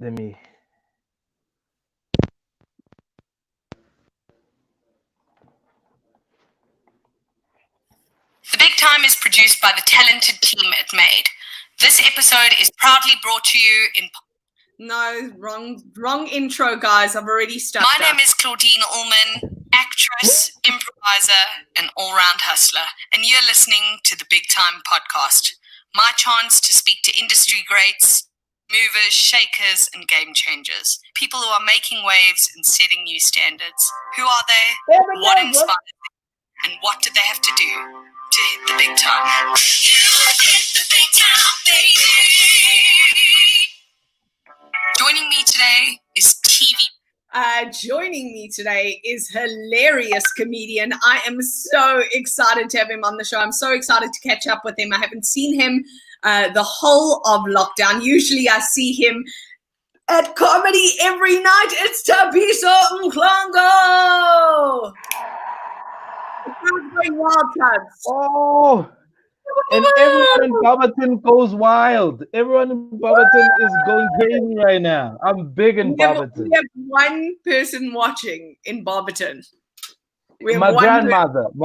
Let me. The Big Time is produced by the talented team it made. This episode is proudly brought to you in... No, wrong intro, guys. I've already stuck. My name is Claudine Ullman, actress, improviser, and all-round hustler, and you're listening to the Big Time podcast. My chance to speak to industry greats, movers, shakers, and game changers. People who are making waves and setting new standards. Who are they? What inspires them? And what do they have to do to hit the big time? Hit the big time, baby. Joining me today is Joining me today is hilarious comedian. I am so excited to have him on the show. I'm so excited to catch up with him. I haven't seen him the whole of lockdown. Usually I see him at comedy every night. It's Thabiso Mhlongo. It's going wild, Tabs. Oh, and everyone in Barberton goes wild. Everyone in Barberton is going crazy right now. I'm big in Barberton. We have one person watching in Barberton. My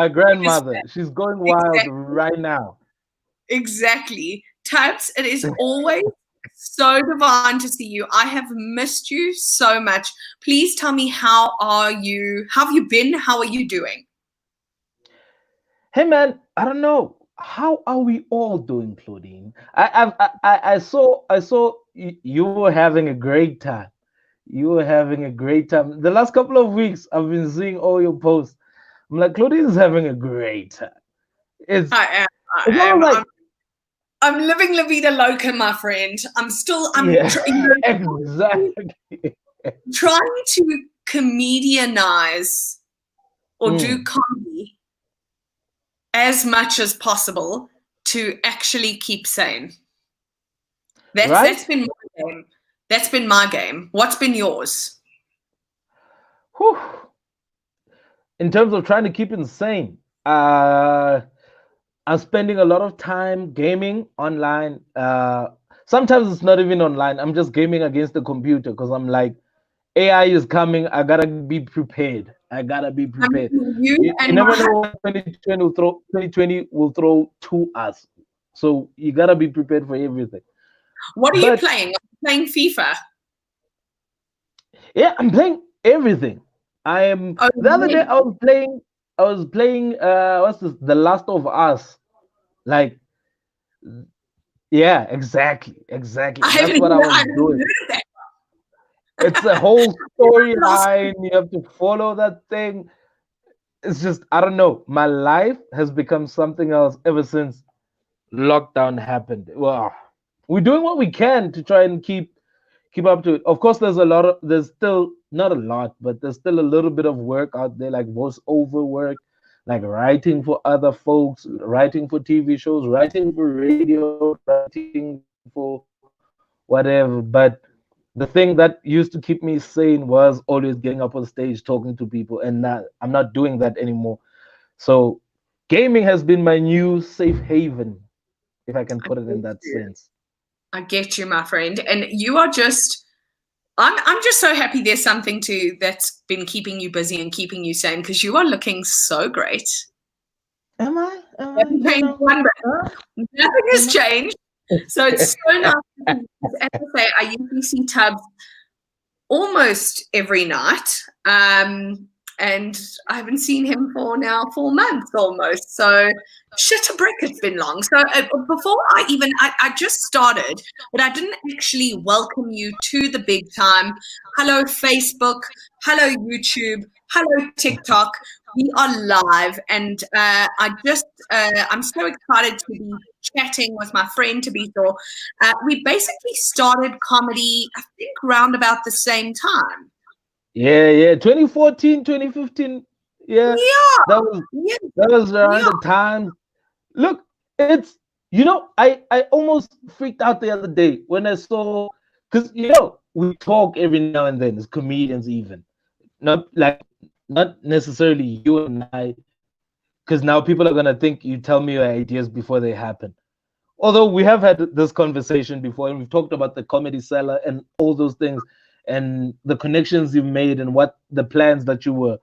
grandmother. She's going wild right now. Exactly. Tabs, it is always so divine to see you. I have missed you so much. Please tell me, how are you? How have you been? How are you doing? Hey man, I don't know. How are we all doing, Claudine? I saw you were having a great time. You were having a great time. The last couple of weeks, I've been seeing all your posts. I'm like, Claudine's having a great time. I am. I'm living La Vida Loca, my friend. Exactly. Trying to comedianize or do comedy as much as possible to actually keep sane. That's been my game. That's been my game. What's been yours? Whew. In terms of trying to keep insane, I'm spending a lot of time gaming online. Sometimes it's not even online. I'm just gaming against the computer because I'm like, AI is coming. I gotta be prepared. You never know what 2020 will throw to us. So you gotta be prepared for everything. What are you playing? Are you playing FIFA? Yeah, I'm playing everything. I am. The other day I was playing. What's this? The Last of Us. Like, yeah, exactly. That's what I was doing. It's a whole storyline. You have to follow that thing. It's just, I don't know. My life has become something else ever since lockdown happened. Well, we're doing what we can to try and keep up to it. Of course, there's still not a lot, but there's still a little bit of work out there, like voiceover work, like writing for other folks, writing for TV shows, writing for radio, writing for whatever. But the thing that used to keep me sane was always getting up on stage, talking to people, and I'm not doing that anymore. So gaming has been my new safe haven, if I can put it in that sense. I get you, my friend. And you are just, I'm just so happy there's something that's been keeping you busy and keeping you sane, because you are looking so great. Am I? Nothing has changed. So it's so nice. As I say, I usually see Tubbs almost every night. And I haven't seen him for now 4 months almost. So shit a brick, it's been long. So before I just started, but I didn't actually welcome you to the big time. Hello, Facebook. Hello, YouTube. Hello, TikTok. We are live, and I'm so excited to be chatting with my friend Thabiso. We basically started comedy, I think, around about the same time. Yeah. 2014, 2015. Yeah. That was around the time. Look, it's, I almost freaked out the other day when I saw, because we talk every now and then as comedians, even not necessarily you and I, because now people are gonna think you tell me your ideas before they happen. although we have had this conversation before and we've talked about the comedy cellar and all those things and the connections you made and what the plans that you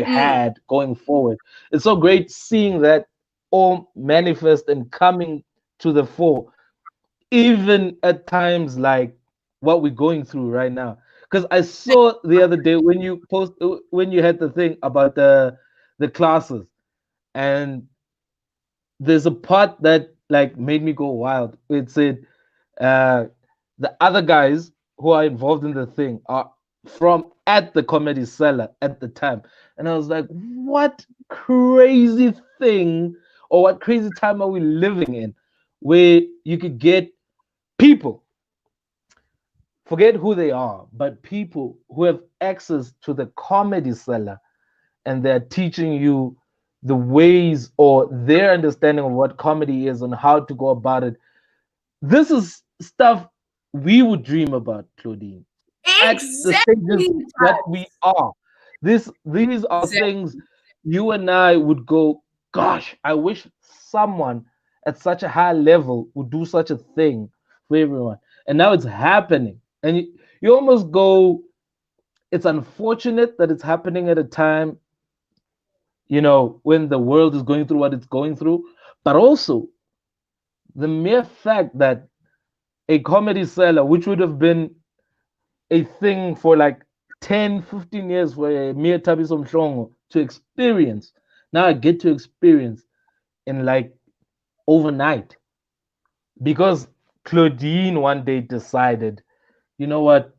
had going forward. It's so great seeing that all manifest and coming to the fore, even at times like what we're going through right now. Because I saw the other day when you had the thing about the classes, and there's a part that like made me go wild. It said uh, the other guys who are involved in the thing are from at the comedy cellar at the time, and I was like, what crazy thing or what crazy time are we living in, where you could get people, forget who they are, but people who have access to the comedy cellar and they're teaching you the ways or their understanding of what comedy is and how to go about it. This is stuff we would dream about, Claudine. At the stages that we are. These are things you and I would go, gosh, I wish someone at such a high level would do such a thing for everyone. And now it's happening. And you almost go, it's unfortunate that it's happening at a time, when the world is going through what it's going through, but also the mere fact that a comedy seller, which would have been a thing for like 10, 15 years for a mere Thabiso Mhlongo to experience, now I get to experience in like overnight. Because Claudine one day decided, you know what,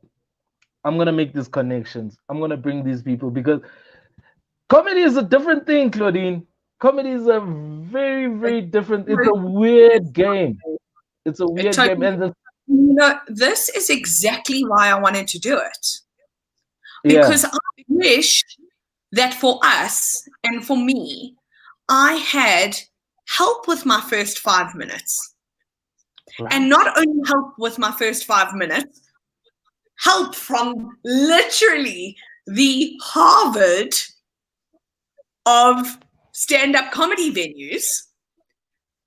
I'm going to make these connections. I'm going to bring these people because comedy is a different thing, Claudine. Comedy is a very, very different. It's a weird game. It's a weird game, and this is exactly why I wanted to do it. Because I wish that for us and for me, I had help with my first 5 minutes. Right. And not only help with my first 5 minutes, help from literally the Harvard of stand-up comedy venues.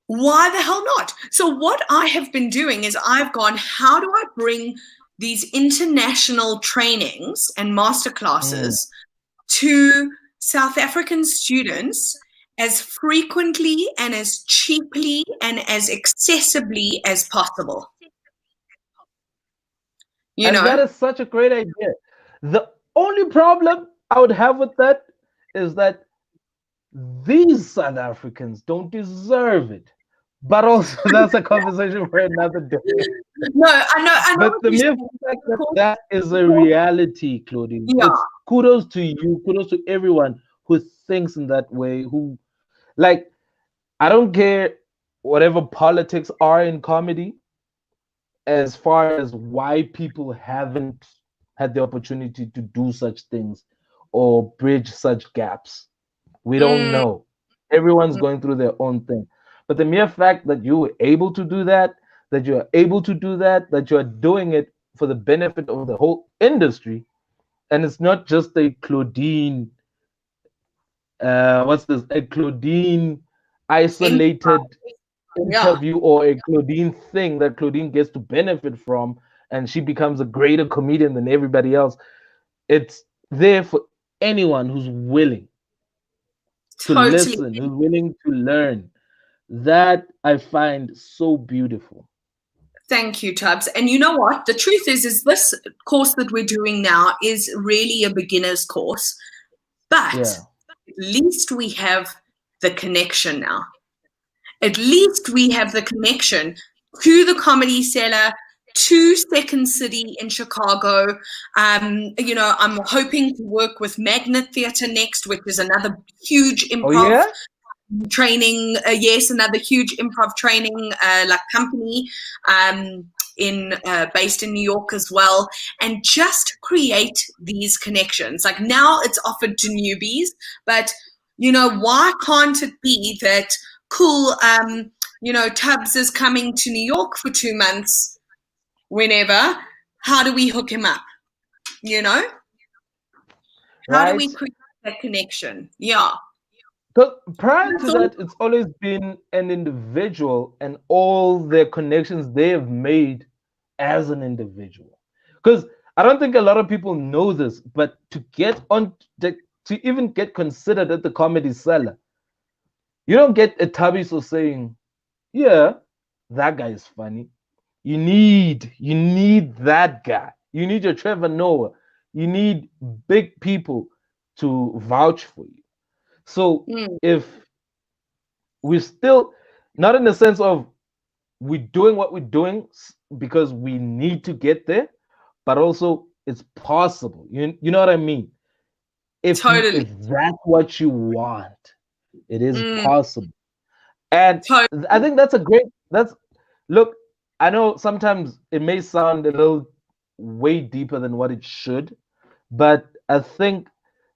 Why the hell not? So what I have been doing is I've gone, how do I bring these international trainings and masterclasses to South African students as frequently and as cheaply and as accessibly as possible? That is such a great idea. The only problem I would have with that is that these South Africans don't deserve it. But also, that's a conversation for another day. No, I know. But the mere fact that is a reality, Claudine. Yeah. Kudos to you. Kudos to everyone who thinks in that way. Who, like, I don't care whatever politics are in comedy, as far as why people haven't had the opportunity to do such things or bridge such gaps. We don't know. Everyone's going through their own thing. But the mere fact that you were able to do that, that you're able to do that, that you're doing it for the benefit of the whole industry, and it's not just a Claudine, a Claudine isolated interview or a Claudine thing that Claudine gets to benefit from, and she becomes a greater comedian than everybody else. It's there for anyone who's willing to listen, who's willing to learn. That I find so beautiful. Thank you, Tubbs. And you know what? The truth is this course that we're doing now is really a beginner's course. But at least we have the connection now. At least we have the connection to the Comedy Cellar, to Second City in Chicago. I'm hoping to work with Magnet Theatre next, which is another huge improv training. Another huge improv training company based in New York as well, and just create these connections. Like now it's offered to newbies, but why can't it be that cool, Tubbs is coming to New York for 2 months whenever. How do we hook him up? How do we create that connection? Yeah. Because prior to that, it's always been an individual and all their connections they have made as an individual. Because I don't think a lot of people know this, but to get on, to even get considered at the comedy cellar, you don't get a Thabiso saying, "Yeah, that guy is funny." You need that guy. You need your Trevor Noah. You need big people to vouch for you. So if we're still not in the sense of we're doing what we're doing because we need to get there, but also it's possible. You know what I mean? If that's what you want, it is possible. And I think look, I know sometimes it may sound a little way deeper than what it should, but I think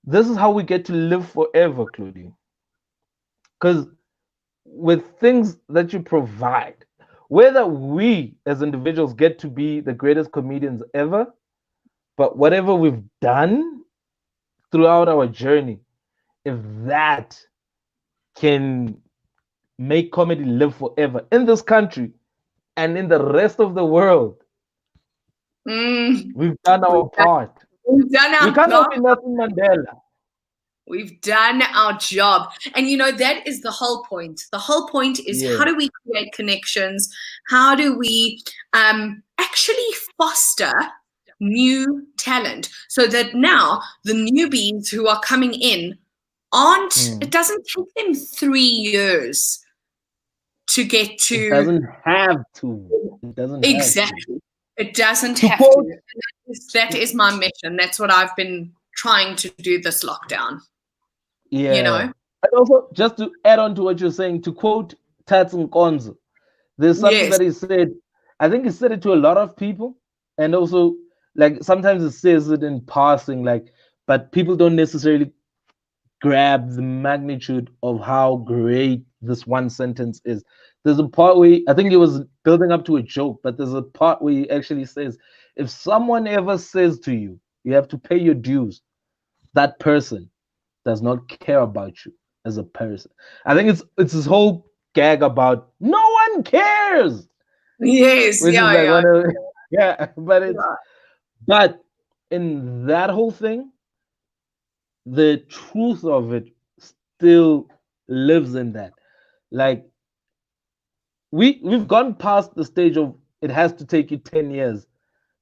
this is how we get to live forever, Claudine. Because with things that you provide, whether we as individuals get to be the greatest comedians ever, but whatever we've done throughout our journey, if that can make comedy live forever in this country and in the rest of the world, we've done our part. We've done our we cannot be Nelson Mandela. We've done our job. And that is the whole point. The whole point is how do we create connections? How do we actually foster new talent so that now the newbies who are coming in it doesn't take them 3 years to get to. It doesn't have to. It doesn't exactly. It doesn't have to. That is my mission. That's what I've been trying to do this lockdown. Yeah. And also, just to add on to what you're saying, to quote Tats Nkonzo, there's something that he said. I think he said it to a lot of people, and also, like, sometimes it says it in passing, like, but people don't necessarily grab the magnitude of how great this one sentence is. There's a part where I think he was building up to a joke, but there's a part where he actually says, if someone ever says to you, you have to pay your dues, that person does not care about you as a person. I think it's this whole gag about no one cares. Yes, which is like one of, but it's but in that whole thing, the truth of it still lives in that. Like we've gone past the stage of it has to take you 10 years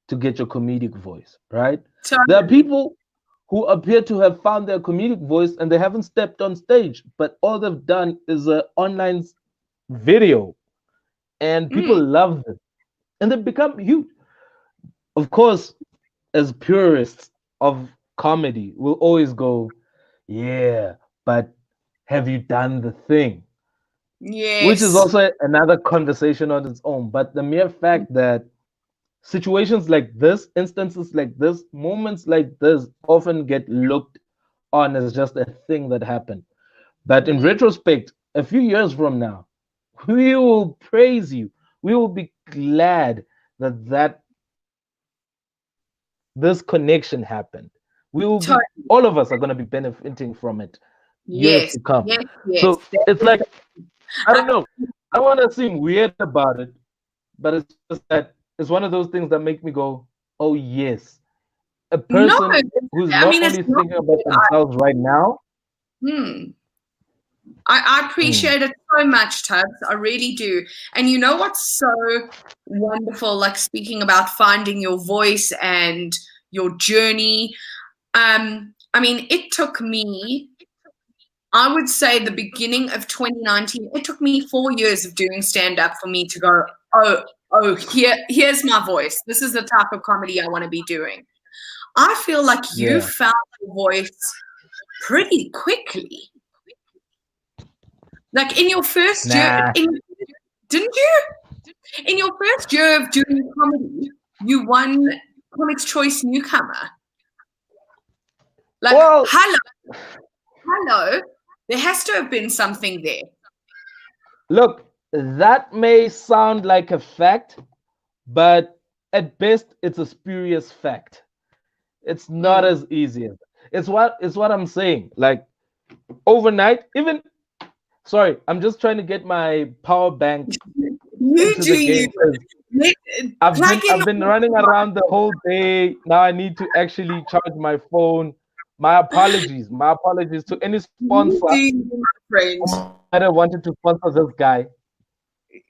to get your comedic voice, right? There are people who appear to have found their comedic voice and they haven't stepped on stage, but all they've done is an online video and people love them and they become huge. Of course, as purists of comedy, we'll always go, yeah, but have you done the thing? Yes. Which is also another conversation on its own. But the mere fact that situations like this, instances like this, moments like this often get looked on as just a thing that happened. But in retrospect, a few years from now, we will praise you. We will be glad that this connection happened. We will be, all of us are going to be benefiting from it years to come. Yes. So it's like, I don't know. I don't want to seem weird about it, but it's just that it's one of those things that make me go, oh, yes. A person who's not only thinking about themselves right now. I appreciate it so much, Tubbs. I really do. And you know what's so wonderful, like speaking about finding your voice and your journey. I mean, it took me, I would say the beginning of 2019, it took me 4 years of doing stand-up for me to go, here's my voice. This is the type of comedy I want to be doing. I feel like you found your voice pretty quickly. Like in your first year, didn't you? In your first year of doing comedy, you won Comics Choice Newcomer. Like, hello, there has to have been something there. Look, that may sound like a fact, but at best, it's a spurious fact. It's not as easy as it's what I'm saying. Like overnight, even Sorry, I'm just trying to get my power bank You into do the you. game because Plug in I've been running around the whole day. Now I need to actually charge my phone. My apologies. My apologies to any sponsor you do, friend. who might have wanted to sponsor this guy, but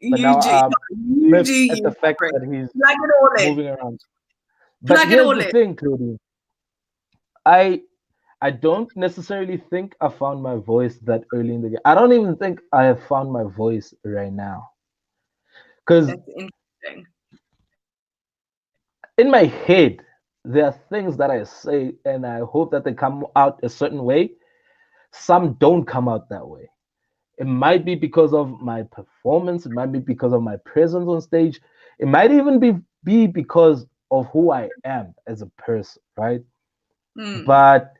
You now do. I'm You miffed do at the you, fact friend. that he's Plug it all in. moving around. But Plug it here's all the in. thing, Claudine. I I don't necessarily think I found my voice that early in the game. I don't even think I have found my voice right now. Because That's interesting. in my head, there are things that I say and I hope that they come out a certain way. Some don't come out that way. It might be because of my performance, it might be because of my presence on stage, it might even be because of who I am as a person, right? But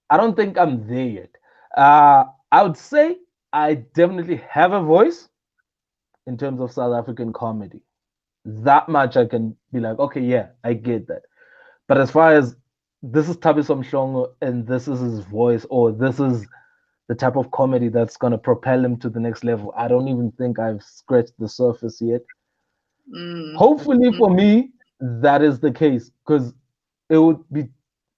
I don't think I'm there yet. I would say I definitely have a voice in terms of South African comedy. That much I can be like, okay, yeah, I get that. But as far as this is Thabiso Mhlongo and this is his voice, or this is the type of comedy that's gonna propel him to the next level, I don't even think I've scratched the surface yet. Hopefully for me, that is the case, because it would be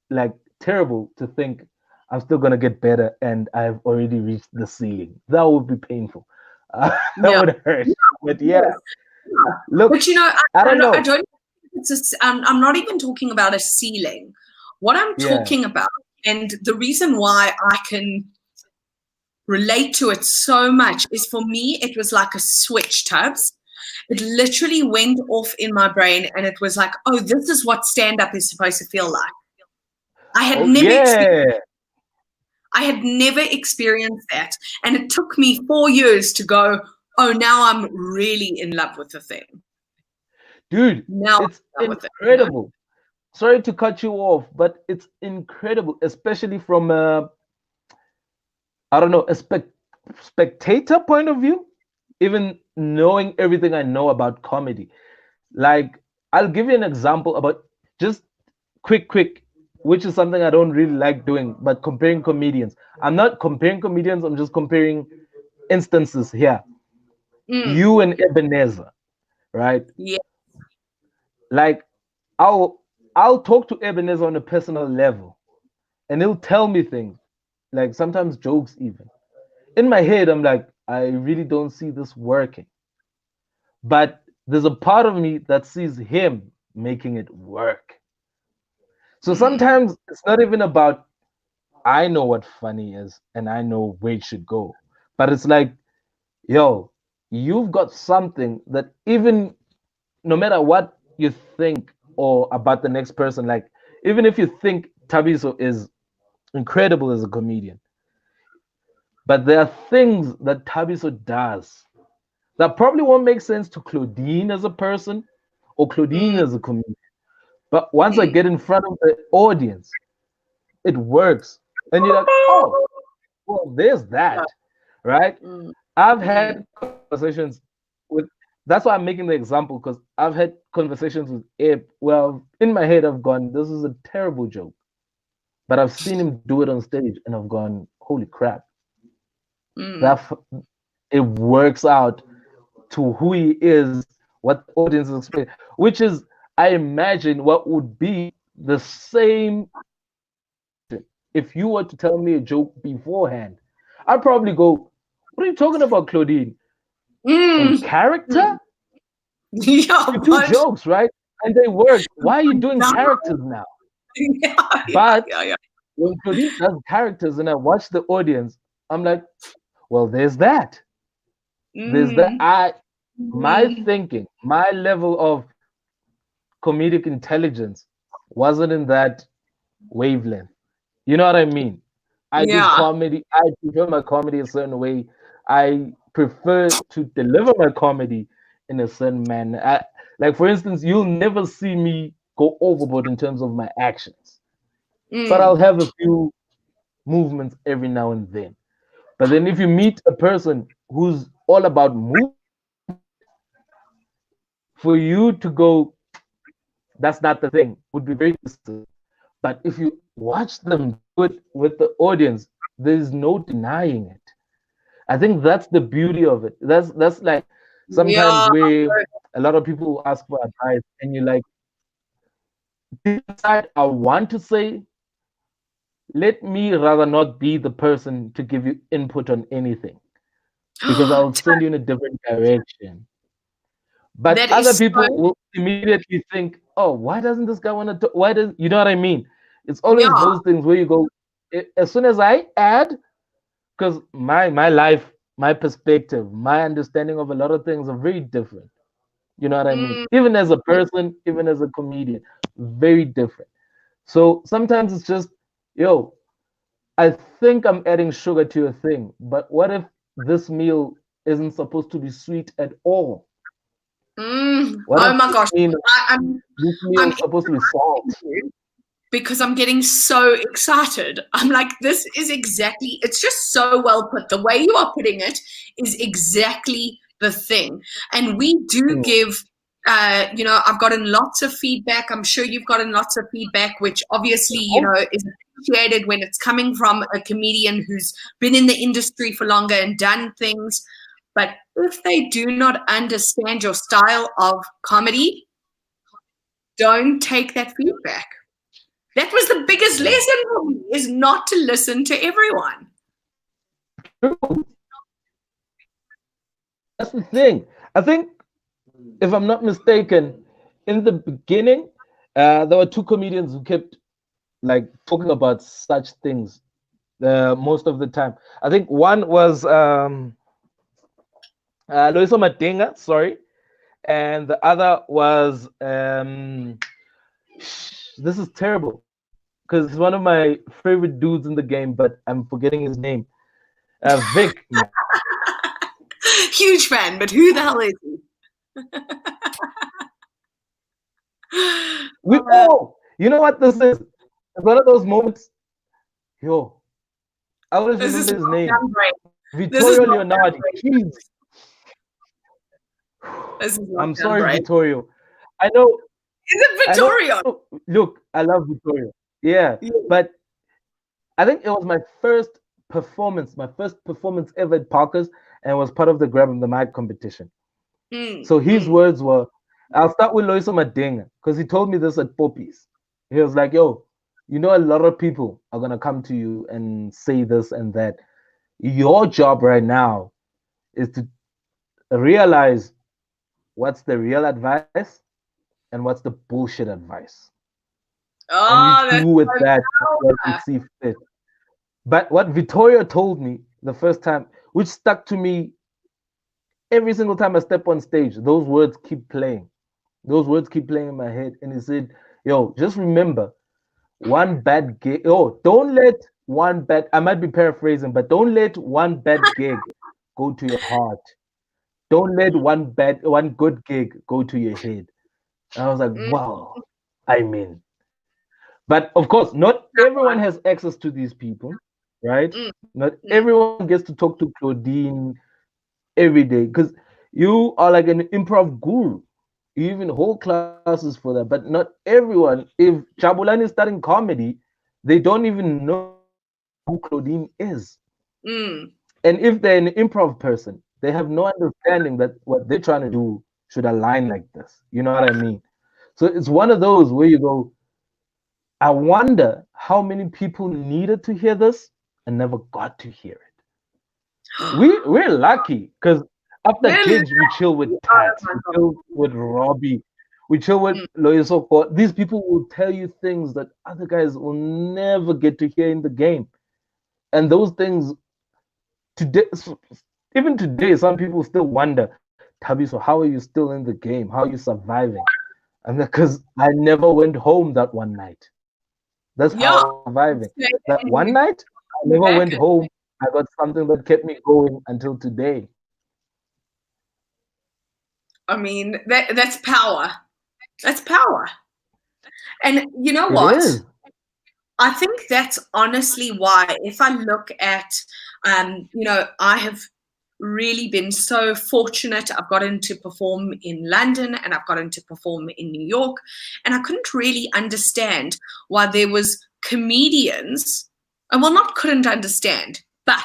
like terrible to think I'm still gonna get better and I've already reached the ceiling. That would be painful. That Yeah. would hurt. But yeah, look, But you know, I don't know. I don't. I'm not even talking about a ceiling. What I'm Yeah. talking about, and the reason why I can relate to it so much is for me, it was like a switch, Tubbs. It literally went off in my brain, and it was like, oh, this is what stand up is supposed to feel like. I had never experienced that, and it took me 4 years to go, oh, now I'm really in love with the thing. Dude, Now it's incredible. Sorry to cut you off, but it's incredible, especially from I don't know, a spectator point of view, even knowing everything I know about comedy. Like, I'll give you an example about just quick, which is something I don't really like doing, but comparing comedians. I'm not comparing comedians, I'm just comparing instances here. You and Ebenezer, right? Yeah. Like, I'll talk to Ebenezer on a personal level, and he'll tell me things, like sometimes jokes even. In my head, I'm like, I really don't see this working. But there's a part of me that sees him making it work. So sometimes it's not even about I know what funny is and I know where it should go. But it's like, yo, you've got something that even no matter what you think or about the next person, like even if you think Thabiso is incredible as a comedian, but there are things that Thabiso does that probably won't make sense to Claudine as a person or Claudine as a comedian. But once I get in front of the audience, it works. And you're like, oh, well, there's that, right? I've had conversations with, that's why I'm making the example, because I've had conversations with Abe. Well, in my head, I've gone, this is a terrible joke. But I've seen him do it on stage and I've gone, holy crap. It works out to who he is, what the audience is expecting, which is, I imagine, what would be the same if you were to tell me a joke beforehand. I'd probably go, what are you talking about, Claudine? In character? Yeah, You do jokes, right? And they work. Why are you doing characters now? But when Claudine does characters and I watch the audience, I'm like, well, there's that. There's that. My thinking, my level of comedic intelligence wasn't in that wavelength. You know what I mean? I do comedy. I prefer my comedy a certain way. I prefer to deliver my comedy in a certain manner. Like, for instance, you'll never see me go overboard in terms of my actions, but I'll have a few movements every now and then. But then if you meet a person who's all about movement, for you to go, that's not the thing, would be very distant. But if you watch them do it with the audience, there's no denying it. I think that's the beauty of it. That's like sometimes Yeah. where a lot of people ask for advice, and you're like, deep inside, I want to say, let me rather not be the person to give you input on anything because I'll send you in a different direction. But That other is so. people will immediately think, oh, why doesn't this guy want to? Why does you know what I mean? It's always Yeah. those things where you go, as soon as I add, because my life, my perspective, my understanding of a lot of things are very different. You know what I mean? Even as a person, even as a comedian, very different. So sometimes it's just, yo, I think I'm adding sugar to your thing, but what if this meal isn't supposed to be sweet at all? What Oh if my gosh. this meal I'm is supposed to be salt? because I'm getting so excited. I'm like, this is exactly, it's just so well put. The way you are putting it is exactly the thing. And we do give, I've gotten lots of feedback. I'm sure you've gotten lots of feedback, which obviously, is appreciated when it's coming from a comedian who's been in the industry for longer and done things. But if they do not understand your style of comedy, don't take that feedback. That was the biggest lesson for me, is not to listen to everyone. That's the thing. I think, if I'm not mistaken, in the beginning, there were two comedians who kept like talking about such things most of the time. I think one was Loiso Matenga, sorry, and the other was this is terrible because he's one of my favorite dudes in the game, but I'm forgetting his name. Vic, man. Huge fan, but who the hell is he? You know what this is? It's one of those moments. Yo, I always remember his name. Vittorio Leonardi. Jeez. I'm sorry, Vittorio. I know. Is it Vittorio? Look, I love Vittorio. Yeah, but I think it was my first performance ever at Parker's, and it was part of the Grab of the Mic competition. So his words were, I'll start with Loiso Matenga, because he told me this at Poppy's. He was like, yo, a lot of people are going to come to you and say this and that. Your job right now is to realize what's the real advice and what's the bullshit advice. And you do with that what you see fit. But what Vittorio told me the first time, which stuck to me every single time I step on stage, those words keep playing. Those words keep playing in my head. And he said, yo, just remember, one bad gig. Oh, don't let one bad, I might be paraphrasing, but don't let one bad gig go to your heart. Don't let one good gig go to your head. And I was like, wow, I mean. But of course, not everyone has access to these people, right? Not everyone gets to talk to Claudine every day, because you are like an improv guru. You even hold classes for that. But not everyone, if Jabulani is starting comedy, they don't even know who Claudine is. And if they're an improv person, they have no understanding that what they're trying to do should align like this. You know what I mean? So it's one of those where you go, I wonder how many people needed to hear this and never got to hear it. We're lucky, because after gigs, we chill with Tats, we chill with Robbie, we chill with Loisoko. These people will tell you things that other guys will never get to hear in the game. And those things, today, even today, some people still wonder, Thabiso, how are you still in the game? How are you surviving? And because I never went home that one night. That's how I'm surviving. That one night, I never went home. I got something that kept me going until today. I mean, that's power. That's power. And you know what? I think that's honestly why, if I look at, I have really been so fortunate. I've gotten to perform in London and I've gotten to perform in New York. And I couldn't really understand why there was comedians, and well, not couldn't understand, but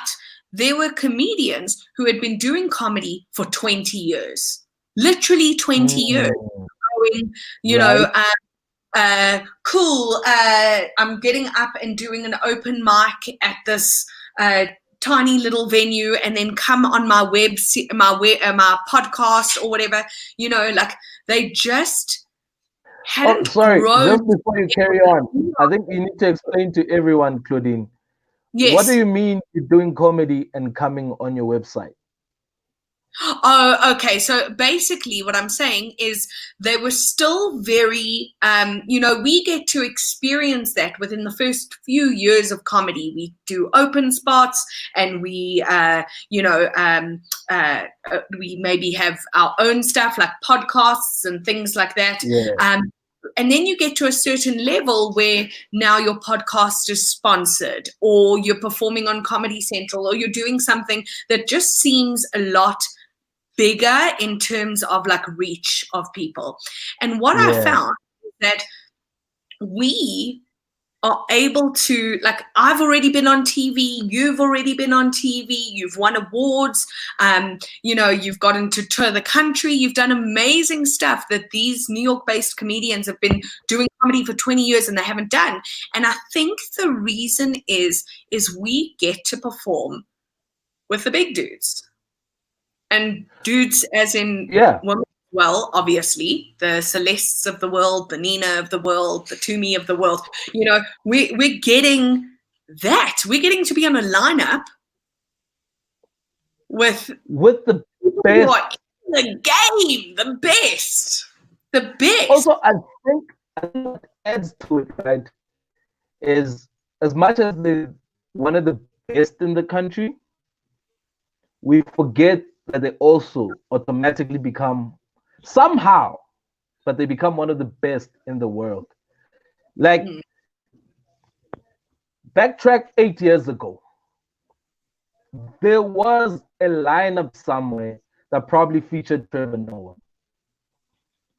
there were comedians who had been doing comedy for 20 years, literally 20 years, going, you know, cool, I'm getting up and doing an open mic at this tiny little venue, and then come on my my podcast or whatever, you know, like they just hadn't sorry, grown. just before you carry on, I think you need to explain to everyone, Claudine, Yes. What do you mean you're doing comedy and coming on your website? Oh, okay. So basically what I'm saying is they were still very, you know, we get to experience that within the first few years of comedy. We do open spots, and we, you know, we maybe have our own stuff like podcasts and things like that. Yeah. And then you get to a certain level where now your podcast is sponsored, or you're performing on Comedy Central, or you're doing something that just seems a lot bigger in terms of like reach of people. And what I found is that we are able to, like, I've already been on TV, you've already been on TV, you've won awards, you know, you've gotten to tour the country, you've done amazing stuff that these New York-based comedians have been doing comedy for 20 years and they haven't done. And I think the reason is we get to perform with the big dudes. And dudes as in women. Well, obviously, the Celestes of the world, the Nina of the world, the Toomey of the world. You know, we're getting that. We're getting to be on a lineup with the best. The game, the best. The best. Also, I think what adds to it, right, is as much as they're one of the best in the country, we forget that they also automatically become somehow, but they become one of the best in the world. Like, backtrack 8 years ago, there was a lineup somewhere that probably featured Trevor Noah.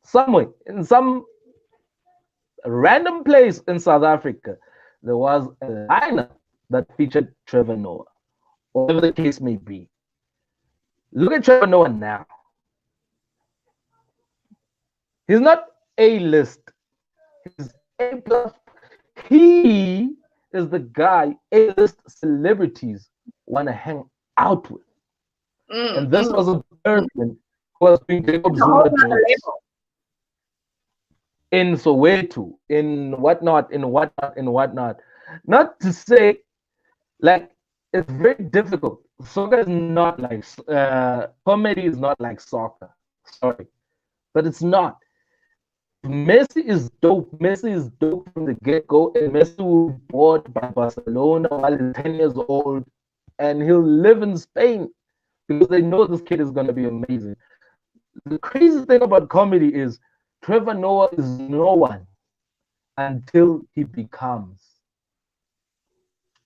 Somewhere, in some random place in South Africa, there was a lineup that featured Trevor Noah, whatever the case may be. Look at Trevor Noah now. He's not A-list. He's A+. He is the guy A-list celebrities want to hang out with. And this was a person who was doing Jacob Zuma jokes in Soweto, in whatnot. Not to say, like, it's very difficult. Soccer is not like, comedy is not like soccer. Sorry. But it's not. Messi is dope. Messi is dope from the get-go, and Messi was bought by Barcelona while he's 10 years old, and he'll live in Spain because they know this kid is going to be amazing. The crazy thing about comedy is Trevor Noah is no one until he becomes.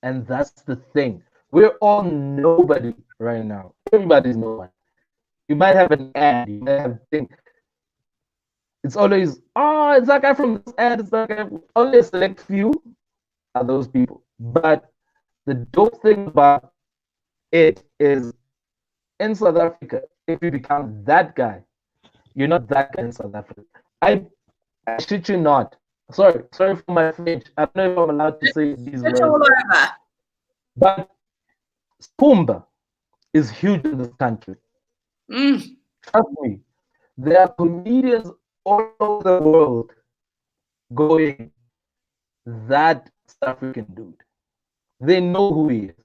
And that's the thing. We're all nobody right now. Everybody's no one. You might have an ad. You might have things. It's always, it's that guy from this ad. It's that guy. Only a select few are those people. But the dope thing about it is, in South Africa, if you become that guy, you're not that guy in South Africa. I shit you not. Sorry for my French. I don't know if I'm allowed to say these words. But Spumba is huge in this country. Trust me, there are comedians all over the world going, that South African dude. They know who he is.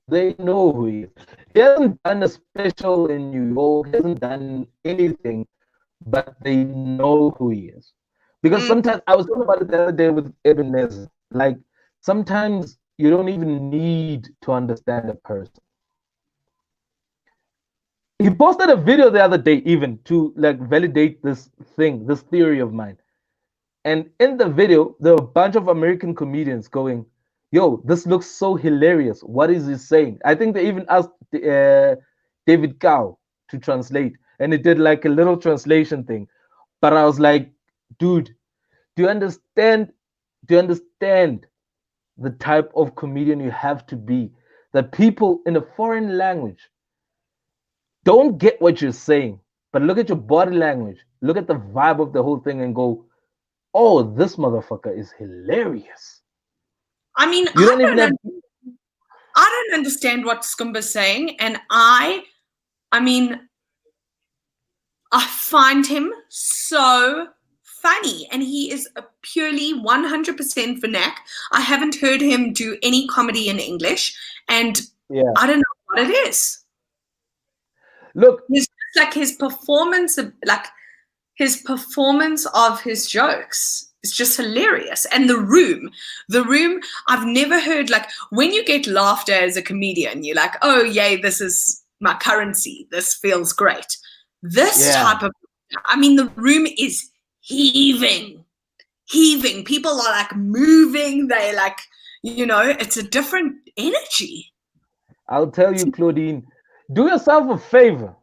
They know who he is. He hasn't done a special in New York, he hasn't done anything, but they know who he is. Because sometimes, I was talking about it the other day with Ebenezer, like, sometimes you don't even need to understand a person. He posted a video the other day even to like validate this theory of mine. And in the video, there were a bunch of American comedians going, yo, this looks so hilarious. What is he saying? I think they even asked David Cow to translate, and it did like a little translation thing. But I was like, dude, do you understand the type of comedian you have to be that people in a foreign language don't get what you're saying, but look at your body language, look at the vibe of the whole thing, and go, "Oh, this motherfucker is hilarious." I mean, you don't even have. I don't understand what Skumba's saying, and I mean, I find him so funny, and he is a purely 100% vernac. I haven't heard him do any comedy in English, and I don't know what it is. Look, it's just like his performance of his jokes is just hilarious. And the room, I've never heard, like, when you get laughed at as a comedian, you're like, oh yay, this is my currency, this feels great. This type of, I mean, the room is heaving. People are like moving. They like, it's a different energy. I'll tell you, Claudine, do yourself a favor.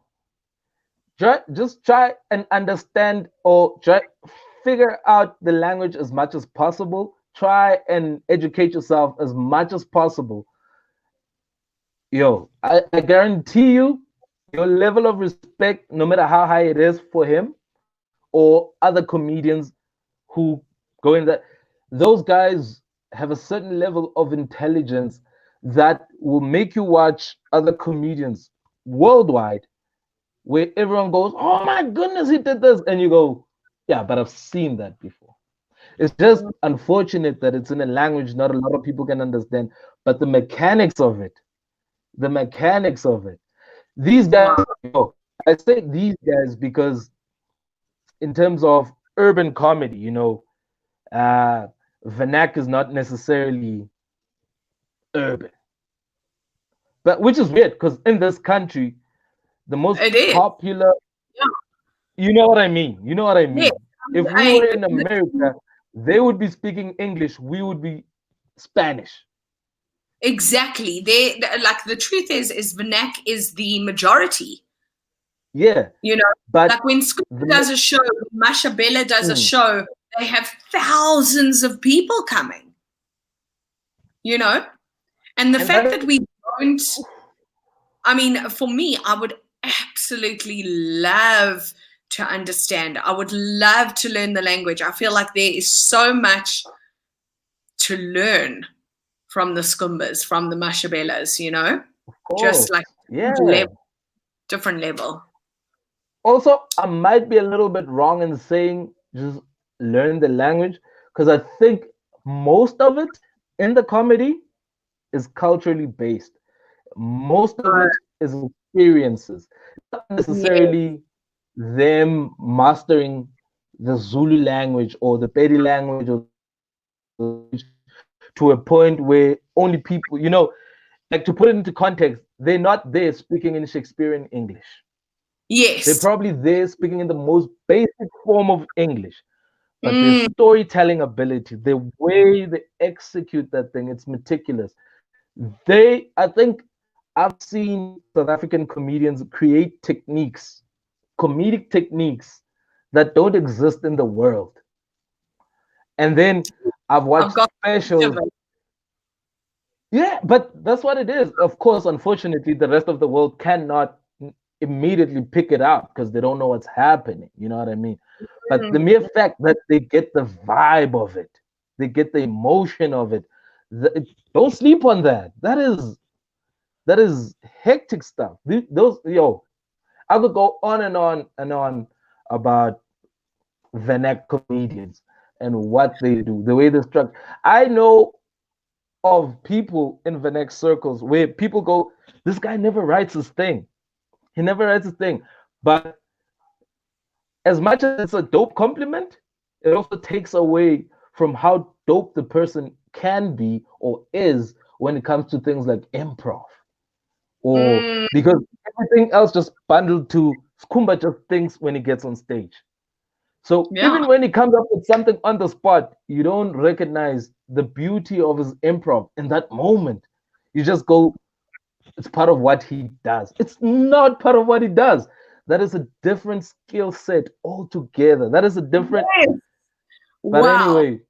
Just try and understand, or try figure out the language as much as possible. Try and educate yourself as much as possible. Yo, I guarantee you, your level of respect, no matter how high it is for him or other comedians who go in that, those guys have a certain level of intelligence that will make you watch other comedians worldwide where everyone goes, "Oh my goodness, he did this," and you go, "Yeah, but I've seen that before." It's just unfortunate that it's in a language not a lot of people can understand, but the mechanics of it, these guys, I say these guys because in terms of urban comedy, vernac is not necessarily urban, but which is weird because in this country, the most popular, you know what I mean? Yeah. If we were in America, they would be speaking English, we would be Spanish. Exactly. Like, the truth is vernac is the majority. Yeah. But like when Scoop does a show, Mashabela does a show, they have thousands of people coming. And the fact that we don't, I mean, for me, I would absolutely love to understand. I would love to learn the language. I feel like there is so much to learn from the Skumbas, from the Mashabelas, just like different level. Also, I might be a little bit wrong in saying just learn the language, because I think most of it in the comedy is culturally based. Most of it is experiences, not necessarily them mastering the Zulu language or the Pedi language or to a point where only people, like, to put it into context, they're not there speaking in Shakespearean English. Yes. They're probably there speaking in the most basic form of English. But their storytelling ability, the way they execute that thing, it's meticulous. I think I've seen South African comedians create comedic techniques that don't exist in the world. And then I've watched specials. Yeah, but that's what it is. Of course, unfortunately, the rest of the world cannot immediately pick it up because they don't know what's happening. You know what I mean? But the mere fact that they get the vibe of it, they get the emotion of it, don't sleep on that. That is hectic stuff. I could go on and on and on about vernac comedians and what they do, the way they structure. I know of people in vernac circles where people go, "This guy never writes his thing. He never writes his thing." But as much as it's a dope compliment, it also takes away from how dope the person can be or is when it comes to things like improv. Or because everything else just bundled to Skumba just thinks when he gets on stage. So even when he comes up with something on the spot, you don't recognize the beauty of his improv in that moment. You just go, it's part of what he does. It's not part of what he does. That is a different skill set altogether. That is a different. Yes. But anyway,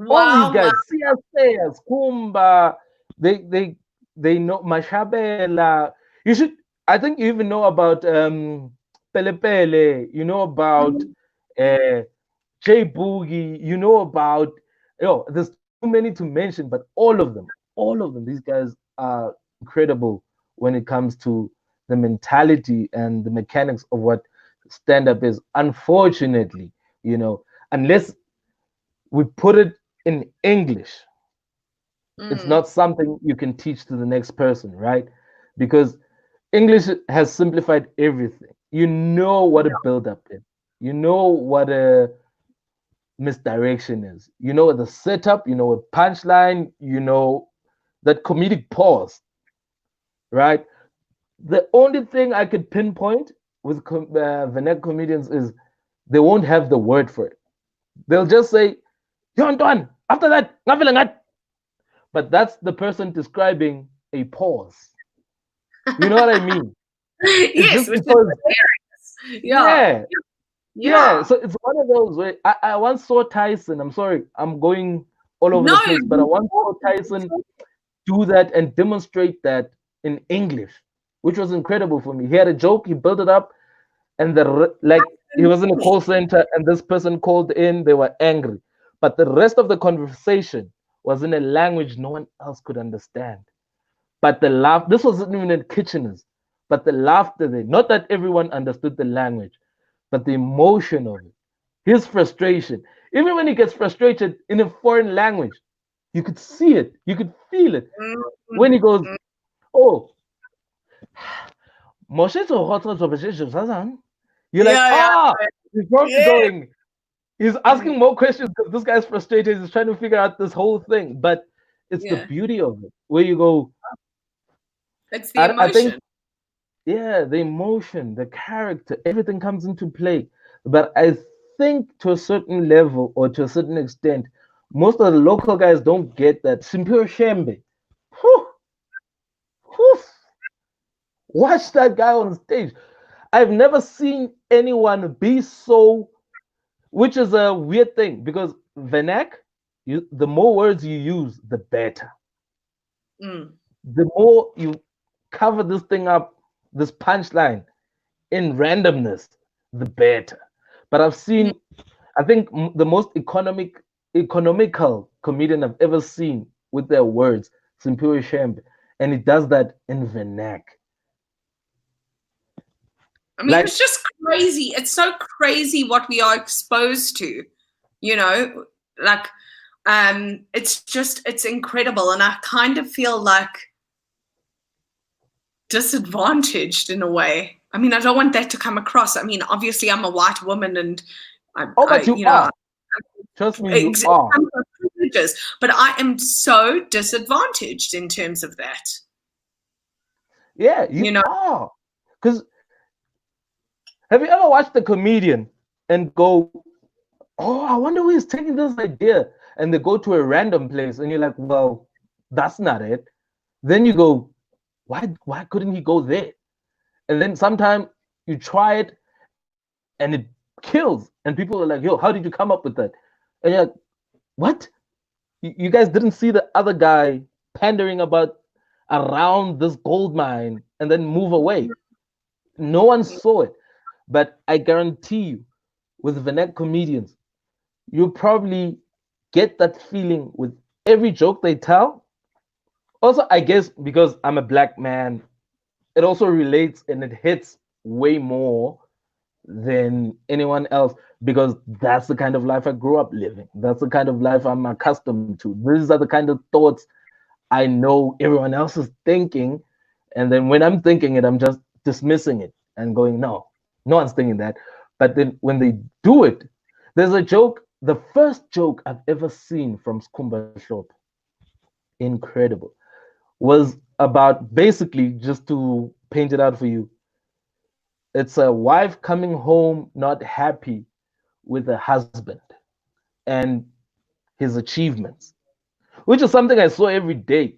all these guys, CSA, Skumba, they they know Mashabela. You should. I think you even know about Pele Pele. You know about J Boogie. You know about. There's too many to mention, but all of them, these guys are incredible when it comes to the mentality and the mechanics of what stand up is. Unfortunately, unless we put it in English, it's not something you can teach to the next person, right? Because English has simplified everything. You know what a build up is. You know what a misdirection is. You know the setup, you know a punchline, you know that comedic pause, right? The only thing I could pinpoint with Venet comedians is they won't have the word for it. They'll just say, "You're done." After that, but that's the person describing a pause. You know what I mean? It's Yes, just because, yeah. So it's one of those where I once saw Tyson. I'm sorry, I'm going all over the place, but I once saw Tyson do that and demonstrate that in English, which was incredible for me. He had a joke, he built it up, and he was in a call center, and this person called in. They were angry, but the rest of the conversation was in a language no one else could understand. But the laugh, this wasn't even in Kitcheners, but the laughter there, not that everyone understood the language, but the emotion of it, his frustration. Even when he gets frustrated in a foreign language, you could see it, you could feel it. When he goes, "Oh, you're like, he's probably going, he's asking more questions because this guy's frustrated. He's trying to figure out this whole thing. But it's the beauty of it, where you go, it's the emotion. I think, the emotion, the character, everything comes into play. But I think to a certain level or to a certain extent, most of the local guys don't get that. Simpure Shembe. Watch that guy on stage. I've never seen anyone be so, which is a weird thing because Venak, the more words you use, the better. The more you cover this thing up, this punchline in randomness, the better. But I've seen, I think the most economical comedian I've ever seen with their words, Simpuri Shembe, and he does that in Venak. I mean, it's just crazy. It's so crazy what we are exposed to, it's incredible. And I kind of feel like disadvantaged in a way. I mean, I don't want that to come across. I mean, obviously I'm a white woman and but you are. Trust me, you are. But I am so disadvantaged in terms of that. Yeah, you are. Because have you ever watched a comedian and go, "Oh, I wonder who is taking this idea," and they go to a random place and you're like, "Well, that's not it." Then you go, why couldn't he go there? And then sometimes you try it and it kills, and people are like, "Yo, how did you come up with that?" And you're like, "What? You guys didn't see the other guy pandering about around this gold mine and then move away." No one saw it. But I guarantee you, with Venet comedians, you probably get that feeling with every joke they tell. Also, I guess because I'm a black man, it also relates and it hits way more than anyone else because that's the kind of life I grew up living. That's the kind of life I'm accustomed to. These are the kind of thoughts I know everyone else is thinking. And then when I'm thinking it, I'm just dismissing it and going, no one's thinking that. But then when they do it, there's a joke. The first joke I've ever seen from Skumba Shop, incredible, was about, basically, just to paint it out for you, it's a wife coming home not happy with a husband and his achievements, which is something I saw every day.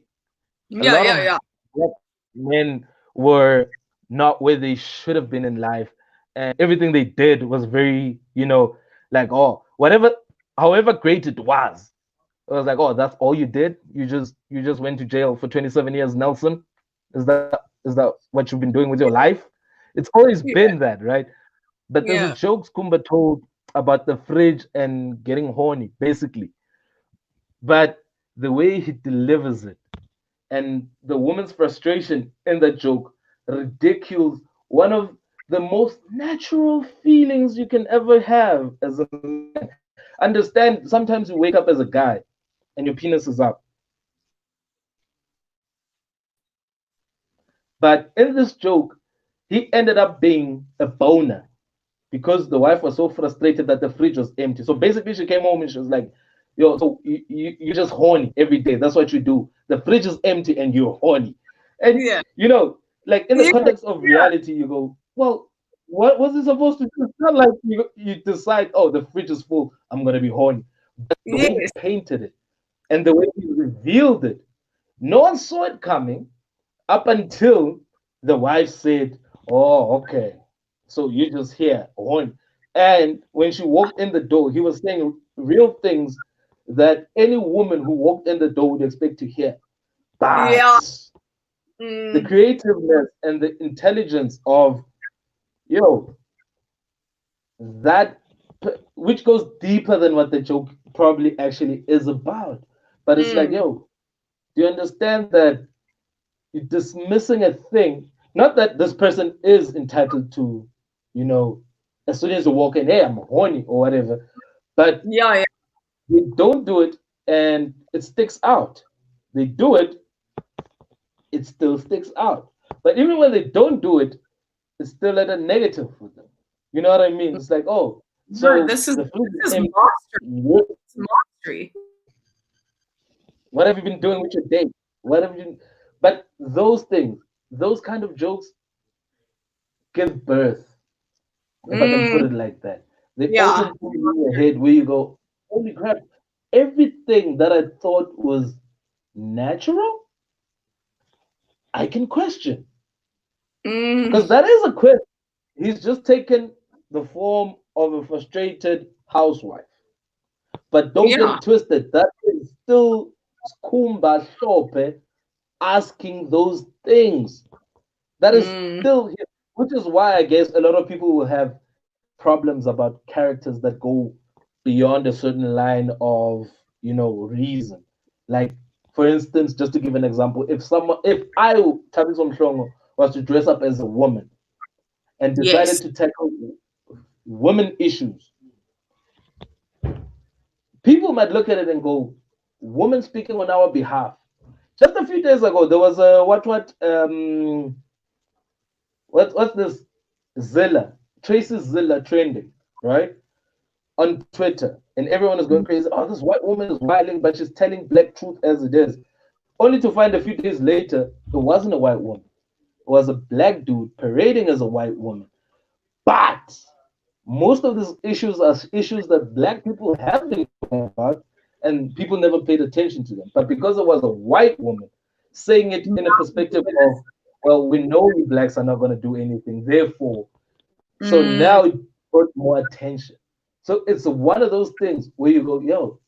A lot of black men were not where they should have been in life, and everything they did was very, like, oh, whatever, however great it was, It was like, oh, that's all you did? You just went to jail for 27 years, Nelson? Is that what you've been doing with your life? It's always been that, right? But there's a joke Kumba told about the fridge and getting horny, basically. But the way he delivers it and the woman's frustration in that joke ridicules one of the most natural feelings you can ever have as a man. Understand, sometimes you wake up as a guy and your penis is up. But in this joke, he ended up being a boner because the wife was so frustrated that the fridge was empty. So basically, she came home and she was like, yo, so you're just horny every day. That's what you do. The fridge is empty and you're horny. And, you know, like in the context of reality, you go, well, what was it supposed to do? It's not like you decide, oh, the fridge is full. I'm going to be horny. But the way he painted it and the way he revealed it, no one saw it coming up until the wife said, oh, okay. So you're just here, horny. And when she walked in the door, he was saying real things that any woman who walked in the door would expect to hear. But the creativeness and the intelligence of, that, which goes deeper than what the joke probably actually is about. But it's like, do you understand that you're dismissing a thing? Not that this person is entitled to, as soon as you walk in, hey, I'm horny or whatever. But they don't do it and it sticks out. They do it, it still sticks out. But even when they don't do it, it's still at a negative for them. You know what I mean? It's like, oh, so this is mastery. What have you been doing with your day? What have you? But those things, those kind of jokes, give birth. If I can put it like that, they open in your head where you go, holy crap! Everything that I thought was natural, I can question. Because that is a question. He's just taken the form of a frustrated housewife. But don't get it twisted. That is still Skumba Shope asking those things. That is still, which is why I guess a lot of people will have problems about characters that go beyond a certain line of, reason. Like, for instance, just to give an example, if I, Thabiso Mhlongo, was to dress up as a woman and decided to tackle women issues, people might look at it and go, women speaking on our behalf. Just a few days ago, there was a what's this Tracy Zilla trending, right? On Twitter. And everyone is going crazy. Oh, this white woman is wilding, but she's telling black truth as it is. Only to find a few days later, it wasn't a white woman. It was a black dude parading as a white woman. But most of these issues are issues that black people have been talking about, and people never paid attention to them. But because it was a white woman saying it in a perspective of, well, we know you blacks are not going to do anything, therefore. So now it brought more attention. So it's one of those things where you go, yo,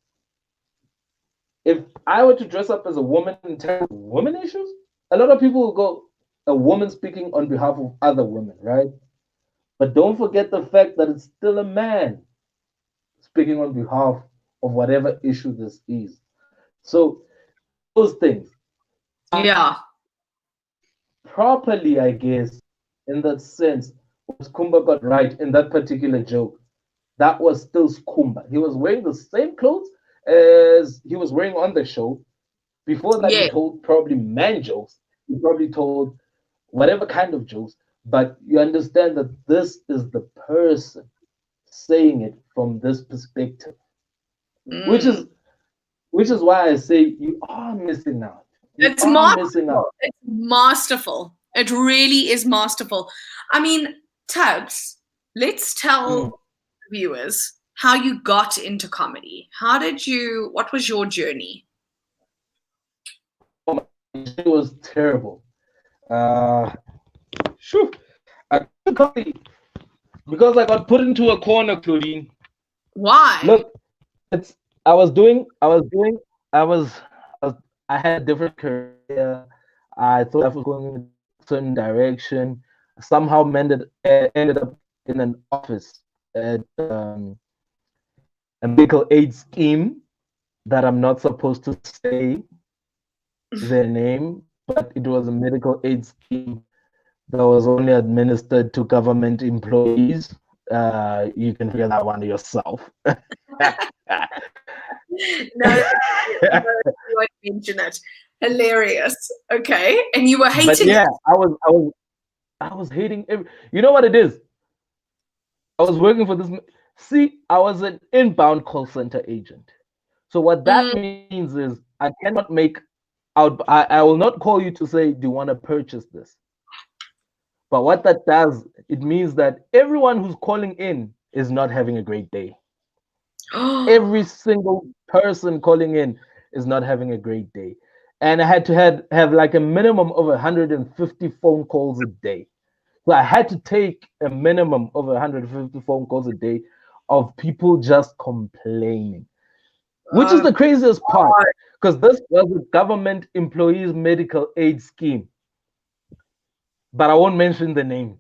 if I were to dress up as a woman and tackle women issues, a lot of people will go, a woman speaking on behalf of other women, right? But don't forget the fact that it's still a man speaking on behalf of whatever issue this is. So those things. Properly, I guess, in that sense, what Kumba got right in that particular joke, that was still Skumba. He was wearing the same clothes as he was wearing on the show. Before that, he told probably man jokes. He probably told whatever kind of jokes. But you understand that this is the person saying it from this perspective, which is why I say you are missing out. It's masterful. It's masterful. It really is masterful. I mean, Tabs, let's tell viewers how you got into comedy. What was your journey? It was terrible. I couldn't comedy because I got put into a corner, Claudine. Why? Look, it's I was doing, I was doing, I was, I was, I had a different career. I thought life was going in a certain direction. Somehow ended up in an office at a medical aid scheme that I'm not supposed to say their name, but it was a medical aid scheme that was only administered to government employees. You can figure that one yourself. No, you won't mention it. Hilarious. Okay, and you were But hating yeah, it. I was hating every. You know what it is? I was working for this. See, I was an inbound call center agent. So what that means is I cannot make out. I will not call you to say, "Do you want to purchase this?" But what that does, it means that everyone who's calling in is not having a great day. Every single person calling in is not having a great day. And I had to have like a minimum of 150 phone calls a day. So I had to take a minimum of 150 phone calls a day of people just complaining, which is the craziest part because this was a government employees medical aid scheme, but I won't mention the name.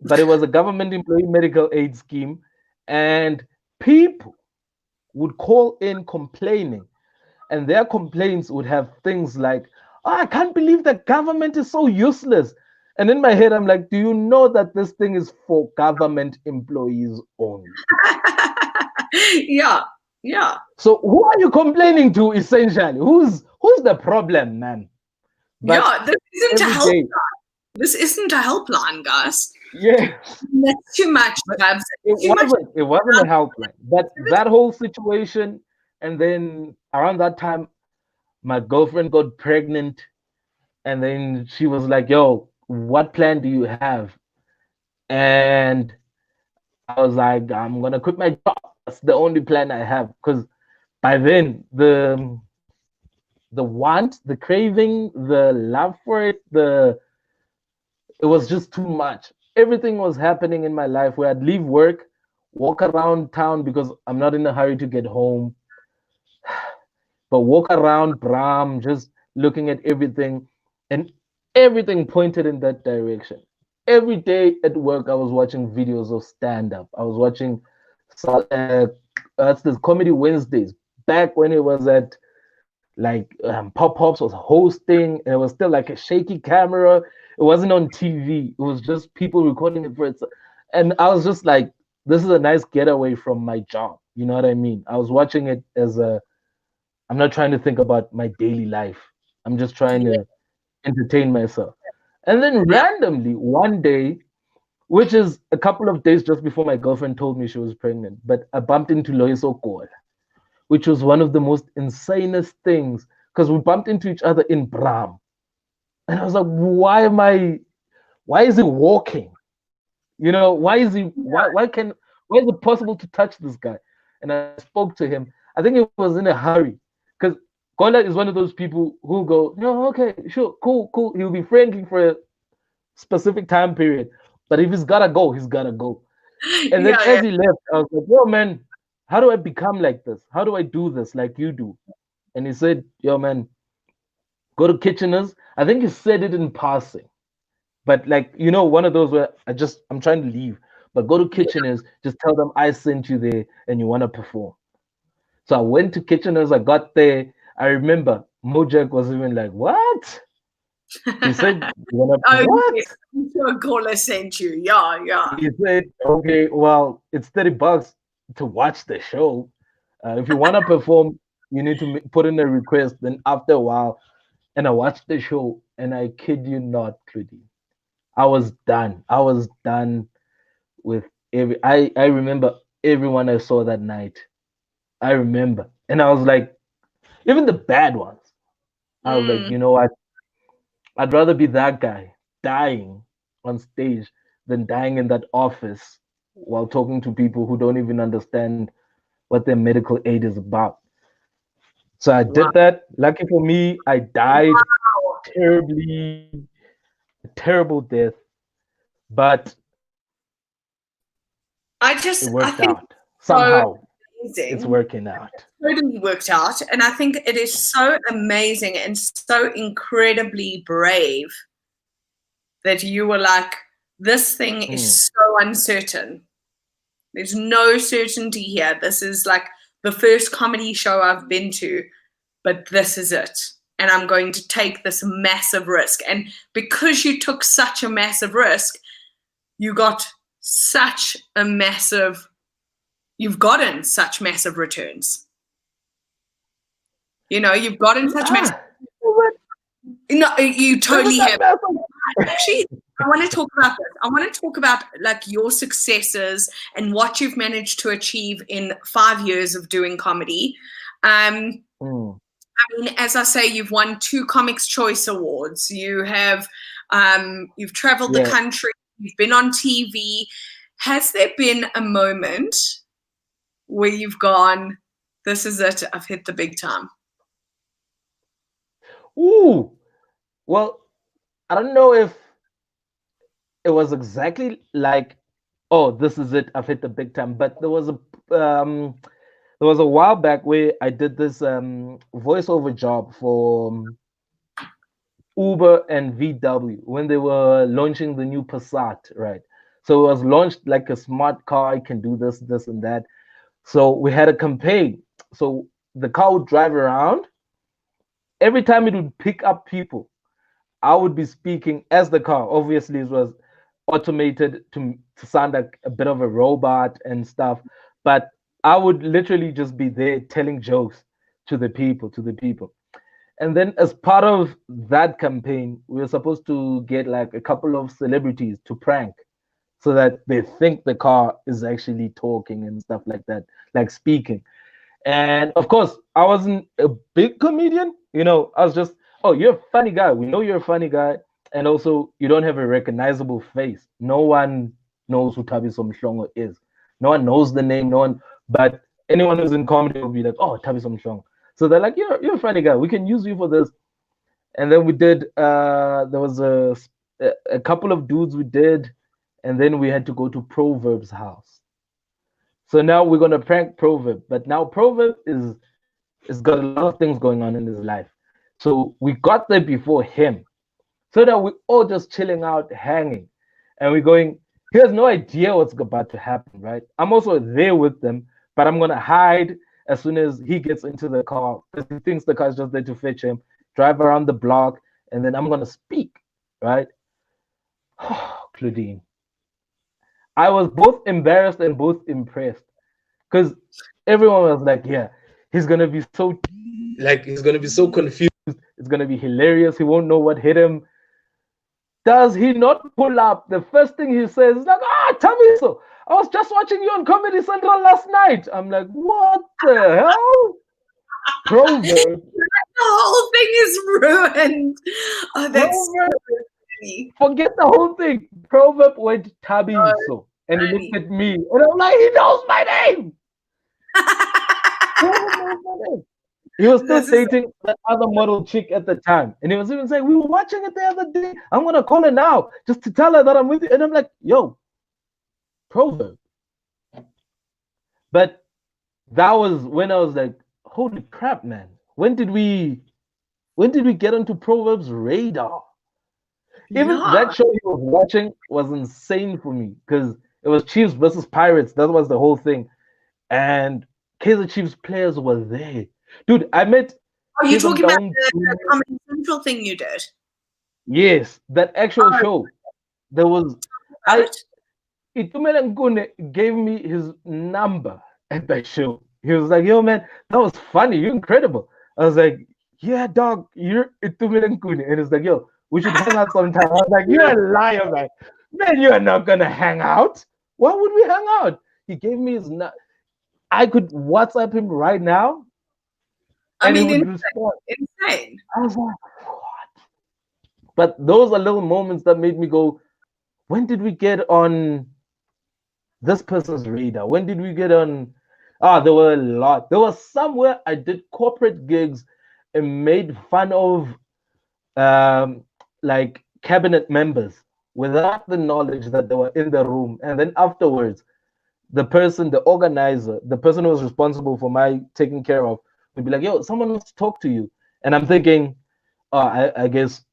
But it was a government employee medical aid scheme, and people would call in complaining, and their complaints would have things like, "Oh, I can't believe the government is so useless." And in my head, I'm like, do you know that this thing is for government employees only? Yeah, yeah. So who are you complaining to essentially? Who's the problem, man? But yeah, this isn't a every helpline. day, This isn't a helpline, guys. yeah, That's too much, Babs. it wasn't a helpline. But that whole situation, and then around that time, my girlfriend got pregnant, and then she was like, "Yo, what plan do you have?" And I was like, "I'm gonna quit my job. That's the only plan I have." Because by then, the want, the craving, the love for it, it was just too much. Everything was happening in my life where I'd leave work, walk around town because I'm not in a hurry to get home, but walk around Bram, just looking at everything, and everything pointed in that direction. Every day at work, I was watching videos of stand up. I was watching that's the Comedy Wednesdays back when it was at like Pop Pops was hosting, and it was still like a shaky camera. It wasn't on TV. It was just people recording it for it. And I was just like, this is a nice getaway from my job. You know what I mean? I was watching it as a. I'm not trying to think about my daily life. I'm just trying to entertain myself. And then randomly one day, which is a couple of days just before my girlfriend told me she was pregnant, but I bumped into Loiso Kola, which was one of the most insanest things because we bumped into each other in Bram. And I was like, why is he walking? You know, why is it possible to touch this guy? And I spoke to him. I think it was in a hurry because Kola is one of those people who go, no, okay, sure, cool, cool. He'll be friendly for a specific time period. But if he's gotta go, he's gotta go. And then as he left, I was like, yo, man, how do I become like this? How do I do this like you do? And he said, yo, man, go to Kitchener's. I think he said it in passing. But like, you know, one of those where I'm trying to leave. But go to Kitchener's, just tell them I sent you there and you want to perform. So I went to Kitchener's, I got there. I remember Mojak was even like, what? He said, you wanna, what? I'm sure Kola sent you. Yeah, yeah. He said, okay, well, it's $30 to watch the show. If you want to perform, you need to put in a request. Then after a while, and I watched the show, and I kid you not, Trudy, I was done. I was done with every. I remember everyone I saw that night. I remember, and I was like, even the bad ones. I was like, you know what? I'd rather be that guy dying on stage than dying in that office while talking to people who don't even understand what their medical aid is about. So I did that. Lucky for me, I died terribly, a terrible death, but I it worked think out somehow. it's working out. Totally worked out. And I think it is so amazing and so incredibly brave that you were like, this thing is so uncertain. There's no certainty here. This is like the first comedy show I've been to, but this is it. And I'm going to take this massive risk. And because you took such a massive risk, you got such a massive, you've gotten such massive returns. You know, you've gotten such massive. No, you totally have. Actually, I want to talk about this. I want to talk about like your successes and what you've managed to achieve in 5 years of doing comedy. I mean, as I say, you've won 2 Comics Choice Awards. You have, you've traveled the country. You've been on TV. Has there been a moment where you've gone, this is it, I've hit the big time? Ooh, well, I don't know if it was exactly like, oh, this is it, I've hit the big time. But there was a while back where I did this voiceover job for Uber and VW when they were launching the new Passat, right? So it was launched like a smart car, it can do this, this, and that. So we had a campaign. So the car would drive around. Every time it would pick up people, I would be speaking as the car. Obviously, it was automated to sound like a bit of a robot and stuff. But I would literally just be there telling jokes to the people. And then as part of that campaign, we were supposed to get like a couple of celebrities to prank so that they think the car is actually talking and stuff like that, like speaking. And of course, I wasn't a big comedian. You know, I was just, oh, you're a funny guy. We know you're a funny guy. And also, you don't have a recognizable face. No one knows who Thabiso Mhlongo is. No one knows the name. No one, but anyone who's in comedy will be like, oh, Thabiso Mhlongo. So they're like, you're a funny guy. We can use you for this. And then we did, there was a couple of dudes we did. And then we had to go to Proverb's house. So now we're going to prank Proverb. But now Proverb is got a lot of things going on in his life. So we got there before him. So that we're all just chilling out, hanging. And we're going, he has no idea what's about to happen, right? I'm also there with them, but I'm going to hide as soon as he gets into the car, because he thinks the car's just there to fetch him, drive around the block, and then I'm going to speak, right? Claudine. I was both embarrassed and both impressed, because everyone was like, yeah, he's going to be so, he's going to be so confused. It's going to be hilarious. He won't know what hit him. Does he not pull up? The first thing he says is like, Thabiso, I was just watching you on Comedy Central last night. I'm like, what the hell? Proverb. The whole thing is ruined. Oh, that's so funny. Forget the whole thing. Proverb went Thabiso. And he looked at me. And I'm like, he knows my name. He was still dating that other model chick at the time. And he was even saying, we were watching it the other day. I'm going to call her now just to tell her that I'm with you. And I'm like, yo, Proverb. But that was when I was like, holy crap, man. When did we get onto Proverb's radar? Even that show he was watching was insane for me because it was Chiefs versus Pirates. That was the whole thing. And Kaizer Chiefs players were there. Dude, I met. Are you talking about the Comedy Central thing you did? Yes, that actual show. There was. Itumeleng Nkune gave me his number at that show. He was like, yo, man, that was funny. You're incredible. I was like, yeah, dog, you're Itumeleng Nkune. And it's like, yo, we should hang out sometime. I was like, you're a liar, man. Man, you're not going to hang out. Why would we hang out? He gave me his number. I could WhatsApp him right now. I mean, insane. I was like, what? But those are little moments that made me go, when did we get on this person's radar? When did we get on? There were a lot. There was somewhere I did corporate gigs and made fun of like cabinet members without the knowledge that they were in the room. And then afterwards, the organizer, the person who was responsible for my taking care of, would be like, "Yo, someone wants to talk to you," and I'm thinking, "Oh, I guess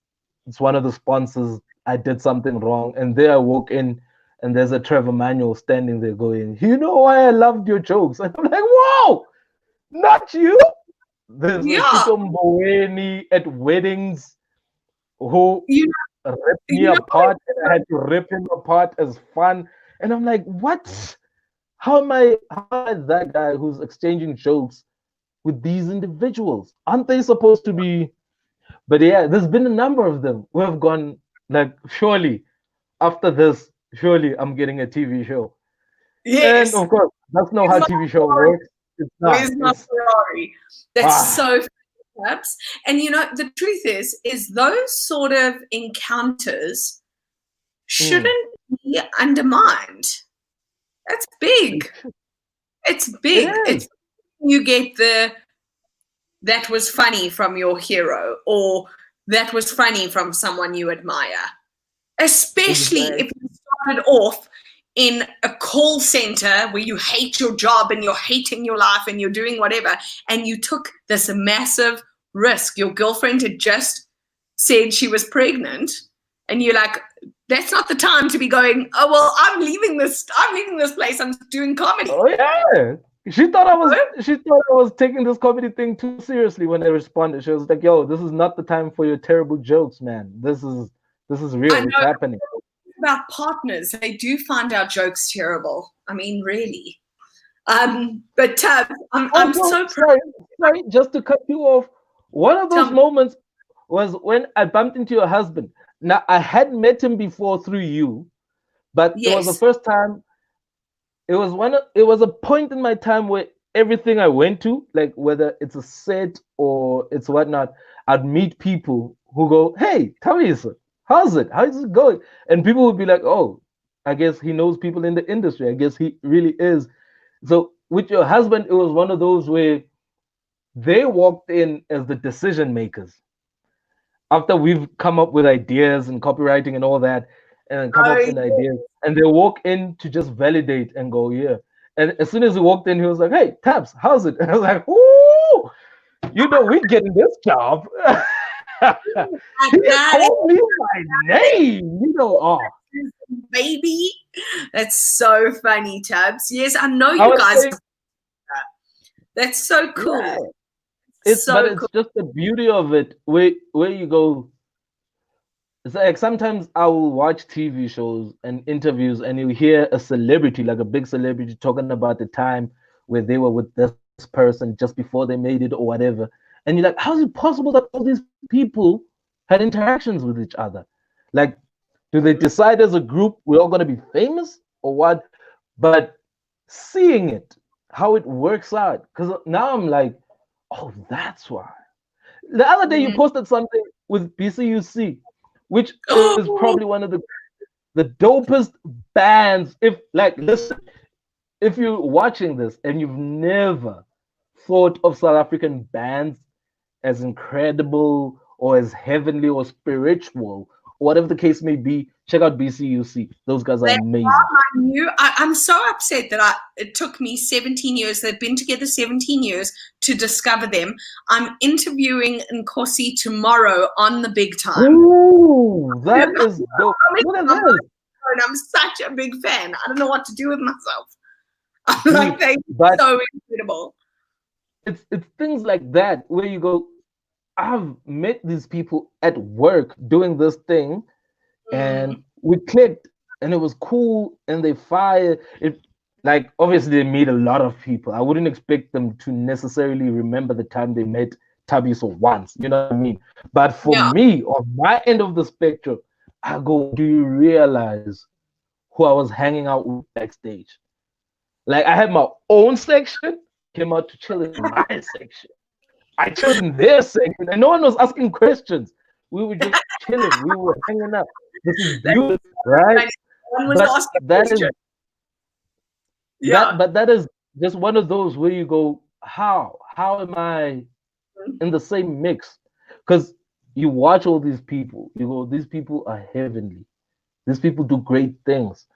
it's one of the sponsors. I did something wrong." And there I walk in, and there's a Trevor Manuel standing there going, "You know why I loved your jokes?" And I'm like, "Whoa, not you!" There's a Tito Mboweni at weddings who ripped me apart, and I had to rip him apart as fun. And I'm like, what? How am I that guy who's exchanging jokes with these individuals? Aren't they supposed to be? But yeah, there's been a number of them who have gone like, surely after this, surely I'm getting a TV show. Yes. And of course, that's not how TV show works. It's not. Where's my Ferrari? That's so perhaps. And you know, the truth is those sort of encounters shouldn't be undermined. That's big. It's big. It's you get that was funny from your hero, or that was funny from someone you admire. Especially if you started off in a call center where you hate your job and you're hating your life and you're doing whatever, and you took this massive risk. Your girlfriend had just said she was pregnant, and you're like, that's not the time to be going, oh, well, I'm leaving this place. I'm doing comedy. Oh, yeah. She thought I was taking this comedy thing too seriously when I responded. She was like, yo, this is not the time for your terrible jokes, man. This is real. It's happening. About partners, they do find our jokes terrible. I mean, really. But I'm so proud. Sorry, just to cut you off. One of those moments was when I bumped into your husband. Now, I had met him before through you, but it was the first time. It was a point in my time where everything I went to, like whether it's a set or it's whatnot, I'd meet people who go, "Hey, Thabiso, how's it? How's it going?" And people would be like, "Oh, I guess he knows people in the industry. I guess he really is." So with your husband, it was one of those where they walked in as the decision makers. After we've come up with ideas and copywriting and all that, and come up with ideas, and they walk in to just validate and go, yeah. And as soon as he walked in, he was like, "Hey, Tabs, how's it?" And I was like, "Ooh, you know, we're getting this job." He called me by name, you know. Baby, that's so funny, Tabs. Yes, I know you guys. That's so cool. Yeah. It's just the beauty of it, where you go. It's like sometimes I will watch TV shows and interviews, and you hear a celebrity, like a big celebrity, talking about the time where they were with this person just before they made it or whatever. And you're like, how is it possible that all these people had interactions with each other? Like, do they decide as a group we're all going to be famous or what? But seeing it, how it works out, because now I'm like, oh, that's why. The other day you posted something with BCUC, which is probably one of the dopest bands. If listen, if you're watching this and you've never thought of South African bands as incredible or as heavenly or spiritual, or whatever the case may be, check out BCUC. Those guys are amazing. I'm so upset that it took me 17 years. They've been together 17 years to discover them. I'm interviewing Nkosi tomorrow on the Big Time. Ooh, that is dope. Look at this. And I'm such a big fan. I don't know what to do with myself. I'm like, they're so incredible. It's things like that where you go, I've met these people at work doing this thing, and we clicked, and it was cool, and they fired it. Like, obviously they meet a lot of people. I wouldn't expect them to necessarily remember the time they met Thabiso once, you know what I mean? But for me, on my end of the spectrum, I go, do you realize who I was hanging out with backstage? Like, I had my own section, came out to chill in my section. I chilled in their section, and no one was asking questions. We were just chilling. We were hanging out. This is beautiful, right? But that is just one of those where you go, how am I in the same mix? Because you watch all these people, you go, these people are heavenly. These people do great things.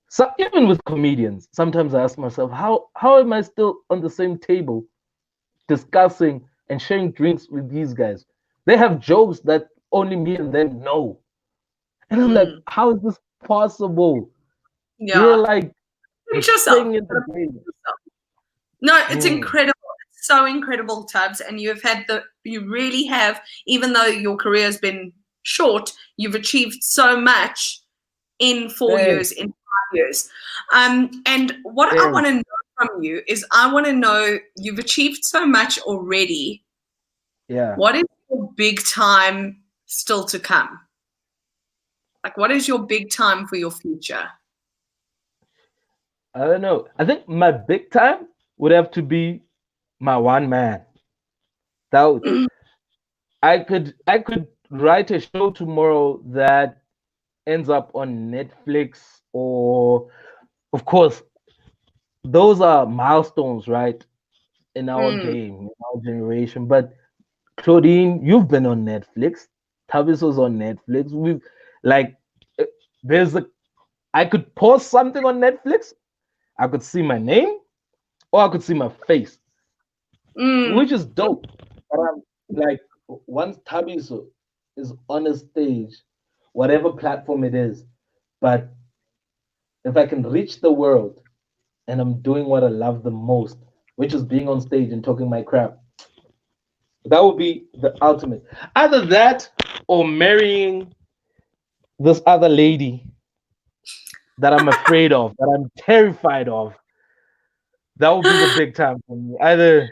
So even with comedians, sometimes I ask myself, how am I still on the same table discussing and sharing drinks with these guys? They have jokes that only me and them know. And I'm like, how is this possible? You're Yeah. like the Pinch yourself. thing in the game. No, it's incredible. It's so incredible, Tubbs. And you really have, even though your career has been short, you've achieved so much in 4 years, in 5 years. And what I want to know from you is I want to know, you've achieved so much already. Yeah. What is your big time still to come? Like, what is your big time for your future? I don't know. I think my big time would have to be my one man. That would, I could write a show tomorrow that ends up on Netflix, or of course those are milestones, right? In our game, in our generation. But Claudine, you've been on Netflix. Thabiso's on Netflix. We've like there's a I could post something on Netflix. I could see my name, or I could see my face, which is dope. But I'm like, once Thabiso is on a stage, whatever platform it is, but if I can reach the world and I'm doing what I love the most, which is being on stage and talking my crap, that would be the ultimate. Either that or marrying this other lady that I'm afraid of, that I'm terrified of. That would be the big time for me. Either,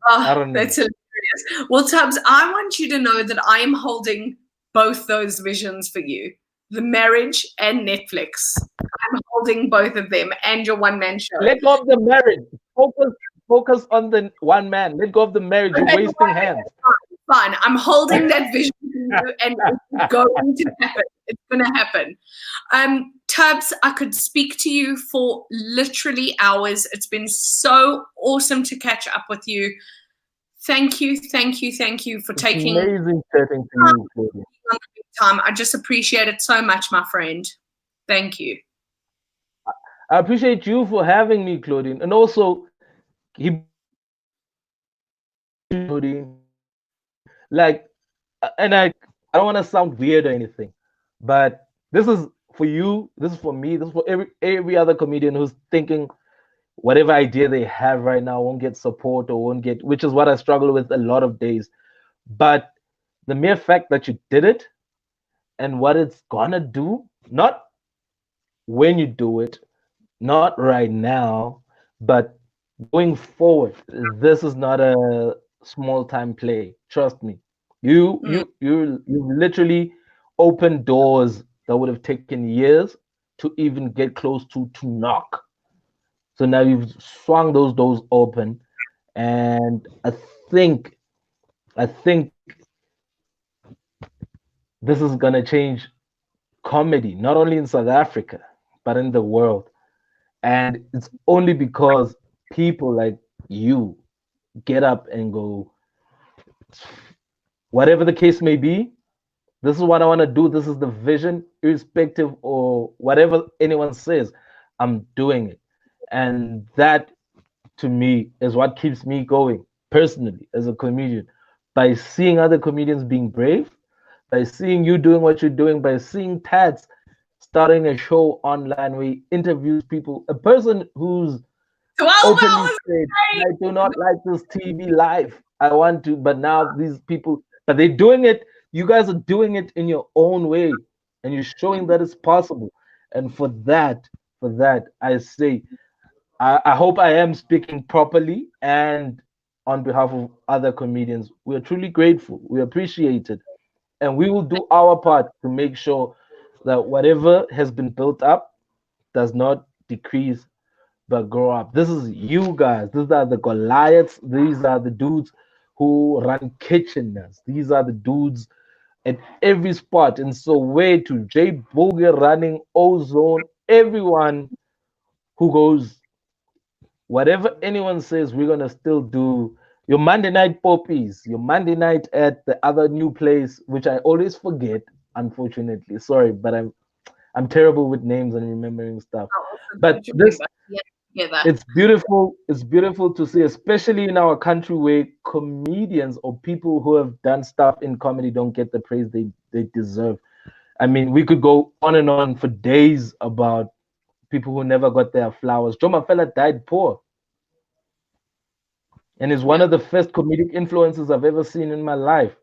I don't know. That's hilarious. Well, Tubbs, I want you to know that I am holding both those visions for you, the marriage and Netflix. I'm holding both of them and your one-man show. Let go of the marriage. Focus on the one man. Let go of the marriage. You're wasting hands. Fine. I'm holding that vision for you, and it's going to happen. It's going to happen. Tubbs, I could speak to you for literally hours. It's been so awesome to catch up with you. Thank you for taking amazing chatting to you, time. I just appreciate it so much, my friend. Thank you. I appreciate you for having me, Claudine, and also like, and I don't want to sound weird or anything, but this is for you, this is for me, this is for every other comedian who's thinking whatever idea they have right now won't get support or won't get, which is what I struggle with a lot of days. But the mere fact that you did it and what it's gonna do, not when you do it, not right now, but going forward, this is not a small time play. Trust me. You literally opened doors that would have taken years to even get close to knock. So now you've swung those doors open, and I think this is gonna change comedy, not only in South Africa, but in the world. And it's only because people like you get up and go, whatever the case may be, this is what I want to do. This is the vision, irrespective or whatever anyone says, I'm doing it. And that to me is what keeps me going personally as a comedian. By seeing other comedians being brave, by seeing you doing what you're doing, by seeing Tats starting a show online where he interviews people, a person who's 12 openly hours said, I do not like this TV life. I want to, but now these people, but they're doing it. You guys are doing it in your own way, and you're showing that it's possible. And for that, I say, I hope I am speaking properly and on behalf of other comedians. We're truly grateful. We appreciate it. And we will do our part to make sure that whatever has been built up does not decrease but grow up. This is you guys. These are the Goliaths. These are the dudes who run kitcheners. These are the dudes at every spot. And so, way to Jay Boogie running Ozone, everyone who goes, whatever anyone says, we're gonna still do your Monday night poppies, your Monday night at the other new place, which I always forget, unfortunately. Sorry, but I'm terrible with names and remembering stuff. Oh, But this, together. it's beautiful. It's beautiful to see, especially in our country where comedians or people who have done stuff in comedy don't get the praise they deserve. I mean, we could go on and on for days about people who never got their flowers. Joe Mafela died poor. And is one of the first comedic influences I've ever seen in my life.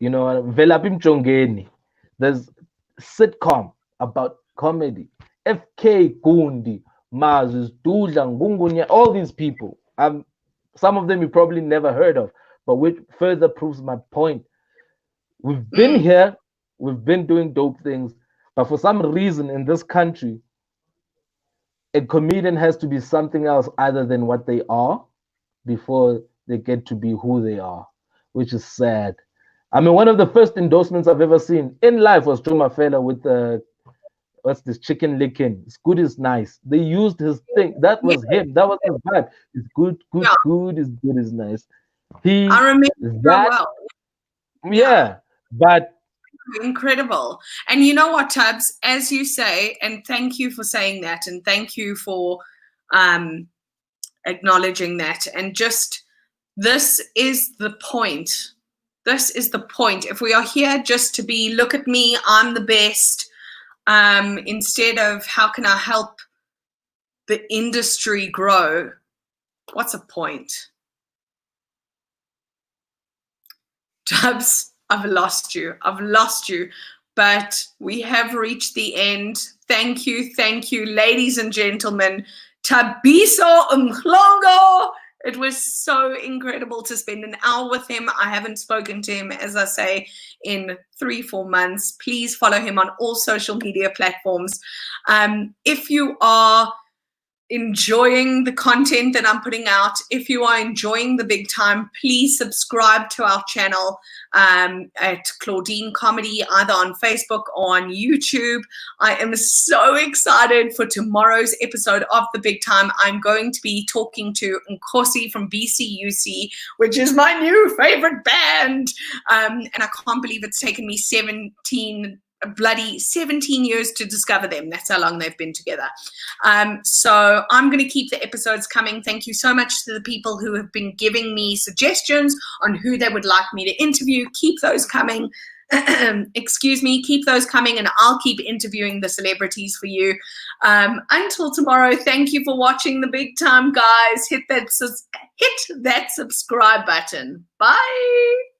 You know, Velapim Chongeni. There's sitcom about comedy. FK Gundi, Mazus, Dudla, Ngungunya, all these people. Some of them you probably never heard of, but which further proves my point. We've been here, we've been doing dope things, but for some reason in this country, a comedian has to be something else other than what they are before they get to be who they are, which is sad. I mean, one of the first endorsements I've ever seen in life was Joe Mafela with what's this, chicken licking. It's good is nice. They used his thing. That was him. That was his vibe. It's good, good, good is good is nice. I remember that well. Yeah, but incredible. And you know what, Tubbs, as you say, and thank you for saying that, and thank you for acknowledging that. And just, this is the point. This is the point. If we are here just to be, look at me, I'm the best, instead of how can I help the industry grow, what's a point? Tubbs, I've lost you. But we have reached the end. Thank you, ladies and gentlemen. Thabiso Mhlongo. It was so incredible to spend an hour with him. I haven't spoken to him, as I say, in 3-4 months. Please follow him on all social media platforms. If you are enjoying the content that I'm putting out, if you are enjoying the big time, please subscribe to our channel at Claudine Comedy, either on Facebook or on YouTube. I am so excited for tomorrow's episode of the big time. I'm going to be talking to Nkosi from BCUC, which is my new favorite band, and I can't believe it's taken me 17 years to discover them. That's how long they've been together. So I'm going to keep the episodes coming. Thank you so much to the people who have been giving me suggestions on who they would like me to interview. Keep those coming. Excuse me, keep those coming, and I'll keep interviewing the celebrities for you. Until tomorrow, thank you for watching the big time, guys. Hit that subscribe button. Bye.